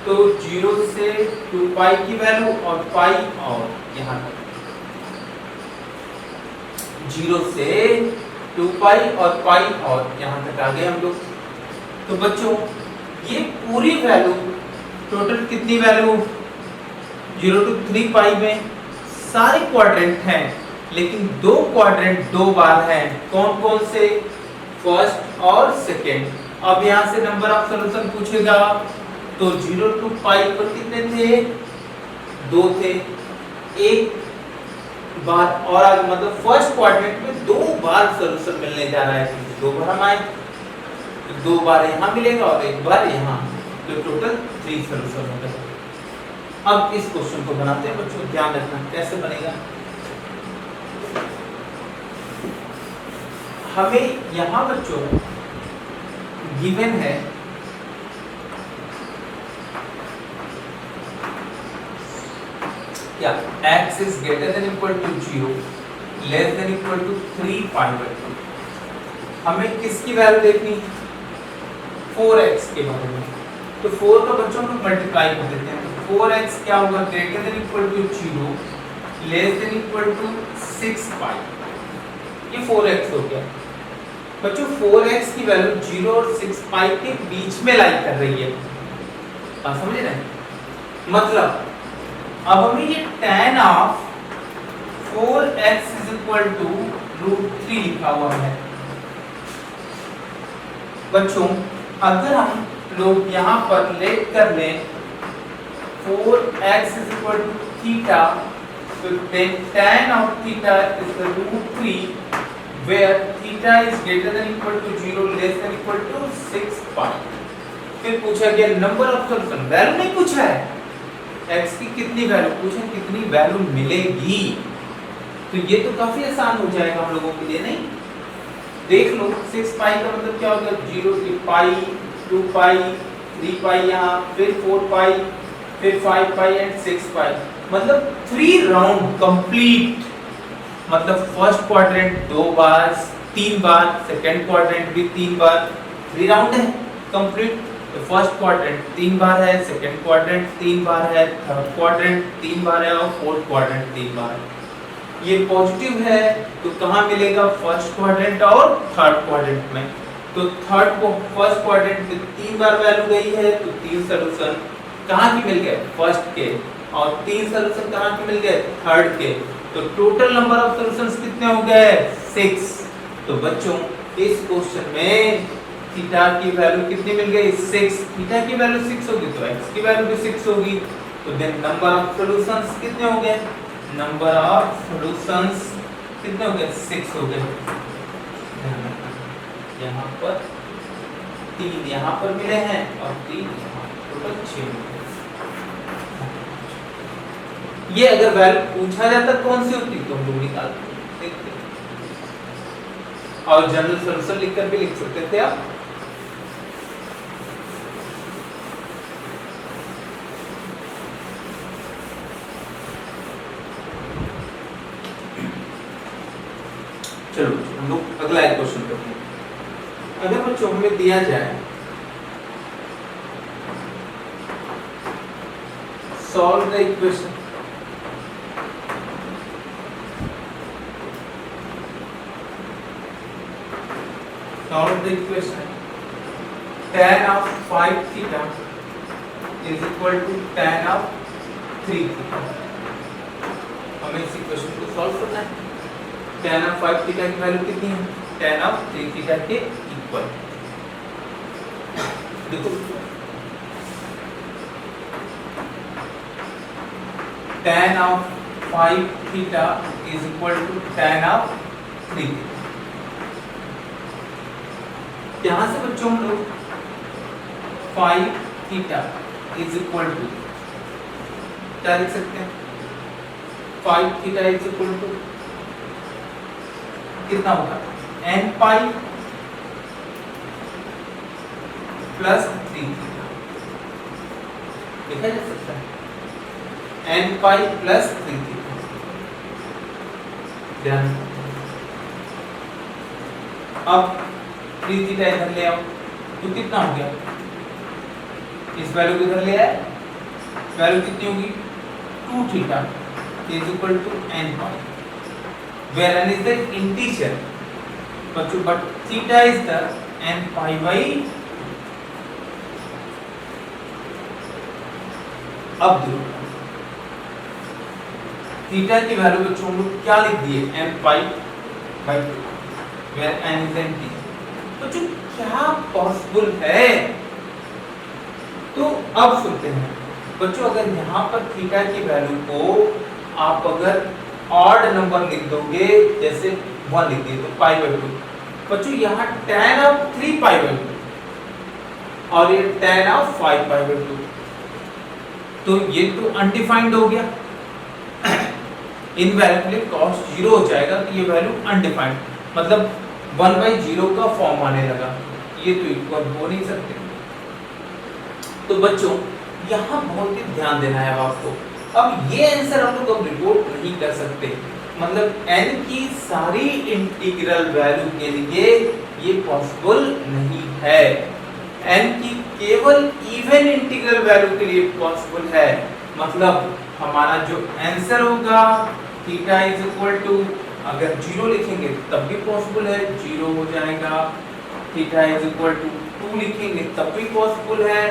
तो 0 से 2 पाई की वैल्यू और पाई, और यहाँ तक 0 से 2 पाई और पाई, और यहाँ तक आ गए हम लोग। तो बच्चों ये पूरी वैल्यू टोटल कितनी वैल्यू 0 to 3 पाई में सारे क्वाड्रेंट हैं, लेकिन दो क्वाड्रेंट दो बार हैं, कौन कौन से, फर्स्ट और सेकेंड। अब यहाँ से नंबर ऑफ सॉल्यूशन पूछेगा, तो 0 to पाई पर कितने थे, दो थे, एक बार और आगे मतलब फर्स्ट क्वाड्रेंट में दो बार सॉल्यूशन मिलने जा रहा है, दो बार हम आए, तो दो बार यहाँ मिलेगा और एक बार यहाँ, तो टोटल 3 सॉल्यूशन हो गए। अब इस क्वेश्चन को बनाते हैं बच्चों, ध्यान रखना कैसे बनेगा। हमें यहां बच्चों गिवन है क्या, x is greater than equal to 0 less than equal to 3π/2। हमें किसकी वैल्यू देखनी, 4x के बारे में, तो 4 का बच्चों हम मल्टीप्लाई कर देते हैं, 4x क्या होगा, greater than equal to 0 less than equal to 6 pi, ये 4x हो गया बच्चों। 4x की वैल्यू 0 और 6 पाई के बीच में लाई कर रही है, आप समझ रहे हैं, मतलब अब हमें ये tan of 4x is equal to root 3 लिखा हुआ है बच्चों। अगर हम लोग यहाँ पर लेट कर लें 4x is equal to theta, so then tan of theta is the root 3 where theta is greater than equal to 0 less than equal to 6 pi। फिर पूछा गया नंबर ऑफ सॉल्यूशन, वैल्यू नहीं पूछा है, x की कितनी वैल्यू पूछा, कितनी वैल्यू मिलेगी, तो ये तो काफी आसान हो जाएगा हम लोगों के लिए, नहीं देख लो 6 पाई का मतलब क्या होगा, 0 to पाई, 2 पाई, 3 पाई यहाँ, फिर 4 पाई, फिर 5 पाई एंड 6 पाई, मतलब 3 राउंड कंप्लीट, मतलब फर्स्ट क्वाड्रेंट 2 बार, 3 बार, सेकंड क्वाड्रेंट भी 3 बार, 3 राउंड है कंप्लीट। तो फर्स्ट क्वाड्रेंट 3 बार है, सेकंड क्वाड्रेंट 3 बार है, थर्ड क्वाड्रेंट 3 बार है और फोर्थ क्वाड्रेंट 3 बार है। ये पॉजिटिव है तो कहाँ मिलेगा, फर्स्ट क्वाड्रेंट और थर्ड क्वाड्रेंट में। तो थर्ड को फर्स्ट क्वाड्रेंट में 3 बार वैल्यू गई है, तो 3 सॉल्यूशन कहाँ की मिल गए, फर्स्ट के, और 3 सॉल्यूशन कहाँ के मिल गए, थर्ड के। तो टोटल नंबर ऑफ सॉल्यूशंस कितने हो गए, 6। तो बच्चों इस क्वेश्चन में थीटा की वैल्यू कितनी मिल गई, 6। थीटा की वैल्यू 6 होगी तो x की वैल्यू भी 6 होगी। तो देन नंबर ऑफ सॉल्यूशंस कितने हो गए, नंबर ऑफ सॉल्यूशंस कितने हो गए, 6 हो गए। यहाँ पर 3 यहाँ पर मिले हैं और 3 यहाँ, टोटल 6 मिले। ये अगर वैल्यू पूछा जाता कौन सी होती तो हम लोग निकालते, देखते और जनरल सॉल्यूशन लिखकर भी लिख सकते थे आप। चलो हम लोग अगला एक क्वेश्चन करते हैं। अगर बच्चों हमें दिया जाए solve the equation tan of 5 theta is equal to tan of 3 theta। हमें इस इक्वेशन को सॉल्व करना है। tan of 5 theta की वैल्यू कितनी है? tan of 3 theta के इक्वल। देखो tan of 5 theta is equal to tan of 3 theta। यहां से बच्चों हम लोग 5 थीटा इज इक्वल टू क्या लिख सकते हैं? 5 थीटा इज इक्वल टू कितना होगा? n पाई प्लस 3 थीटा लिखा जा सकता है। n pi plus 3 theta. ध्यान अब 3 थीटा इधर ले आओ तो कितना हो गया? इस वैल्यू को इधर ले आए, वैल्यू कितनी होगी? 2 theta is equal to n pi, where n is the integer बच्चों, but theta is the n pi by. अब देखो थीटा की वैल्यू बच्चों हम लोग क्या लिख दिए? n pi by 2, where n is the integer. बच्चों क्या पॉसिबल है? तो अब सुनते हैं बच्चों, अगर यहाँ पर थीटा की वैल्यू को आप अगर ऑड नंबर लिख दोगे, जैसे 1 लिख दिए तो पाई बाई 2, बच्चों यहाँ tan ऑफ 3 पाई बाई 2 और ये tan ऑफ 5 पाई बाई 2, तो ये तो अनडिफाइंड हो गया। इनवैल्यूबली कॉस 0 हो जाएगा, तो ये वैल्यू अनडिफाइंड, मतलब 1/0 का फॉर्म आने लगा। ये तो इक्वल हो नहीं सकते। तो बच्चों यहाँ बहुत ही ध्यान देना है आपको। अब ये आंसर हम लोग अब रिपोर्ट नहीं कर सकते, मतलब n की सारी इंटीग्रल वैल्यू के लिए ये पॉसिबल नहीं है। n की केवल इवन इंटीग्रल वैल्यू के लिए पॉसिबल है, मतलब हमारा जो आंसर होगा थीटा इज इक्वल टू, अगर 0 लिखेंगे तब भी पॉसिबल है, 0 हो जाएगा। थीटा इज इक्वल टू 2 लिखेंगे तब भी पॉसिबल है,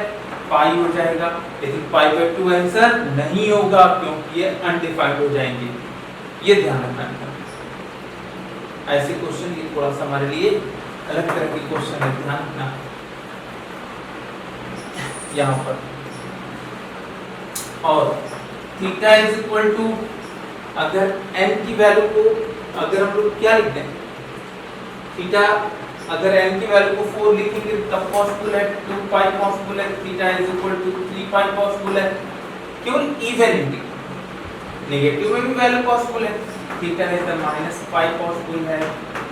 पाई हो जाएगा। लेकिन पाई बाई 2 आंसर नहीं होगा क्योंकि ये अनडिफाइंड हो जाएंगे। ये ध्यान रखना है। ऐसे क्वेश्चन ये थोड़ा सा हमारे लिए अलग तरह के क्वेश्चन है, ध्यान रखना। यहाँ पर और थीटा इज इक्वल टू, अगर n की वैल्यू को अगर हम लोग क्या लिखते हैं? थीटा अगर n की वैल्यू को 4 लिखेंगे तब पॉसिबल है, 2 पाई पॉसिबल है, theta is equal to 3 pi possible है। केवल इवन इंटीग्रल, नेगेटिव में भी वैल्यू पॉसिबल है, थीटा इज द -5 पॉसिबल है,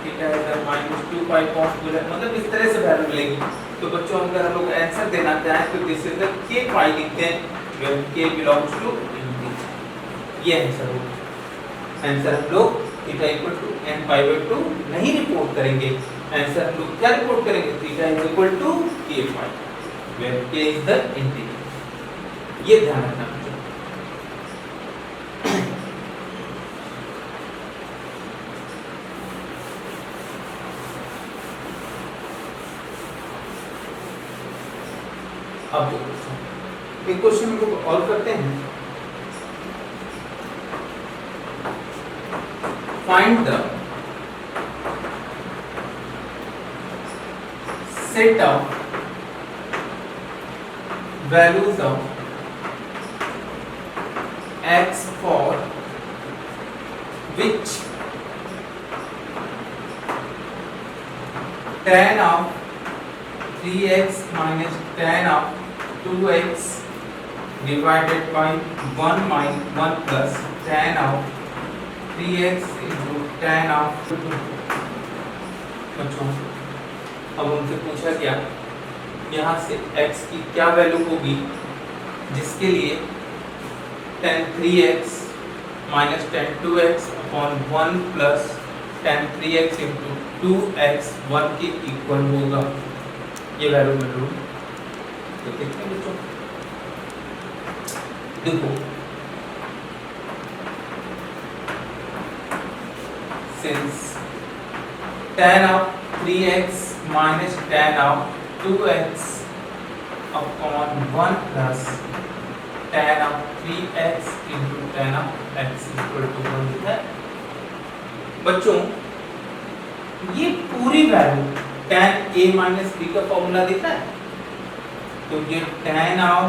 theta is the -2 pi possible है, मतलब इस तरह से वैल्यू मिलेगी। तो बच्चों अगर हम लोग आंसर देना चाहें तो this is the k pi लिखते हैं, where k belongs to integer. ये आंसर होगा। आंसर हम लोग theta equal to n pi by 2 नहीं रिपोर्ट करेंगे, आंसर हम लोग क्या रिपोर्ट करेंगे? Theta is equal to k pi, where k is the integer. ये ध्यान रखना। अब एक क्वेश्चन हम लोग और करते हैं। Find the set of values of x for which tan of 3x minus tan of 2x divided by 1 minus 1 plus tan of 3x into tan of 2 बच्चों अब उनसे पूछा गया यहाँ से x की क्या वैल्यू होगी जिसके लिए tan 3x minus tan 2x upon 1 plus tan 3x into 2x 1 के इक्वल होगा। ये वैल्यू मिल रही है। तो देखते हैं बच्चों, देखो since tan of 3x minus tan of 2x upon 1 plus tan of 3x into tan of x equal to 1 है। बच्चों ये पूरी value tan a minus b का फॉर्मूला दिखा है, तो ये tan of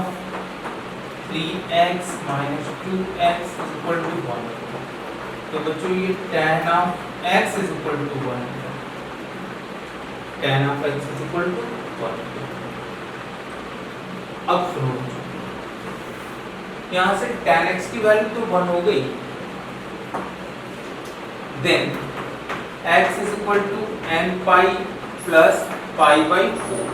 3x minus 2x is equal to 1। तो बच्चों ये tan of x is equal to 1, tan of x is equal to 1। अब सुनो, यहाँ से tan x की वैल्यू तो 1 हो गई, then x is equal to n pi plus pi by 4।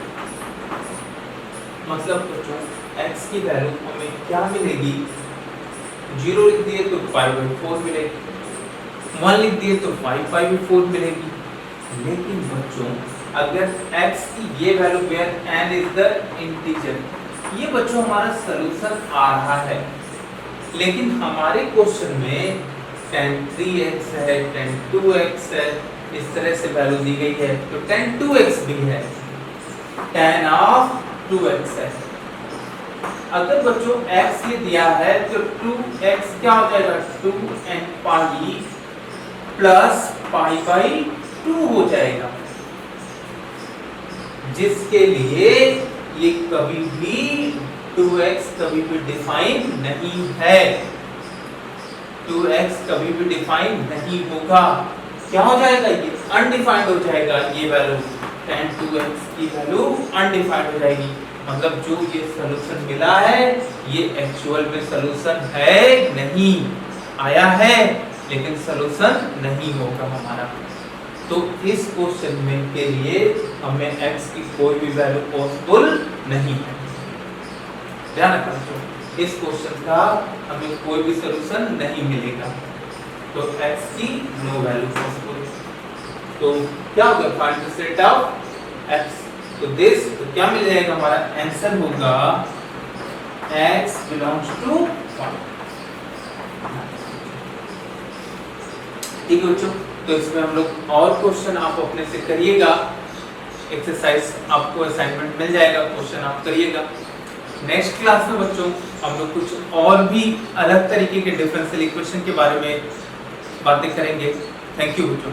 मतलब बच्चों x की वैल्यू हमें क्या मिलेगी, 0 लिख दिए तो pi by 4 मिलेगी, 1 लिख दिए तो pi by 4 मिलेगी। लेकिन बच्चों अगर x की ये value where n is the integer, ये बच्चों हमारा सॉल्यूशन आ रहा है, लेकिन हमारे क्वेश्चन में tan 3x है, tan 2x है, इस तरह से वैल्यू दी गई है, तो tan 2x भी है, tan of 2x है। अगर बच्चों x ये दिया है तो 2x क्या हो जाएगा, 2n pi plus pi by 2 हो जाएगा, जिसके लिए ये कभी भी 2x कभी भी डिफाइन नहीं है, 2x कभी भी डिफाइन नहीं होगा। क्या हो जाएगा, ये अनडिफाइंड हो जाएगा, ये वैल्यू tan 2x की वैल्यू अनडिफाइंड हो जाएगी। मतलब जो ये सॉल्यूशन मिला है ये एक्चुअल में सॉल्यूशन है नहीं, आया है लेकिन सॉल्यूशन नहीं होगा हमारा। तो इस क्वेश्चन में के लिए हमें x की कोई भी वैल्यू पॉसिबल नहीं है, ध्यान रखना, इस क्वेश्चन का हमें कोई भी सॉल्यूशन नहीं मिलेगा, तो x की नो वैल्यू पॉसिबल। तो क्या होगा, find the set of x, तो दिस तो क्या मिल जाएगा, हमारा आंसर होगा x बिलोंग्स टू 1। ठीक है बच्चों, तो इसमें हम लोग और क्वेश्चन आप अपने से करिएगा, एक्सरसाइज आपको असाइनमेंट मिल जाएगा, क्वेश्चन आप करिएगा। नेक्स्ट क्लास में बच्चों हम लोग कुछ और भी अलग तरीके के डिफरेंशियल इक्वेशन के बारे में बातें करेंगे। थैंक यू बच्चों।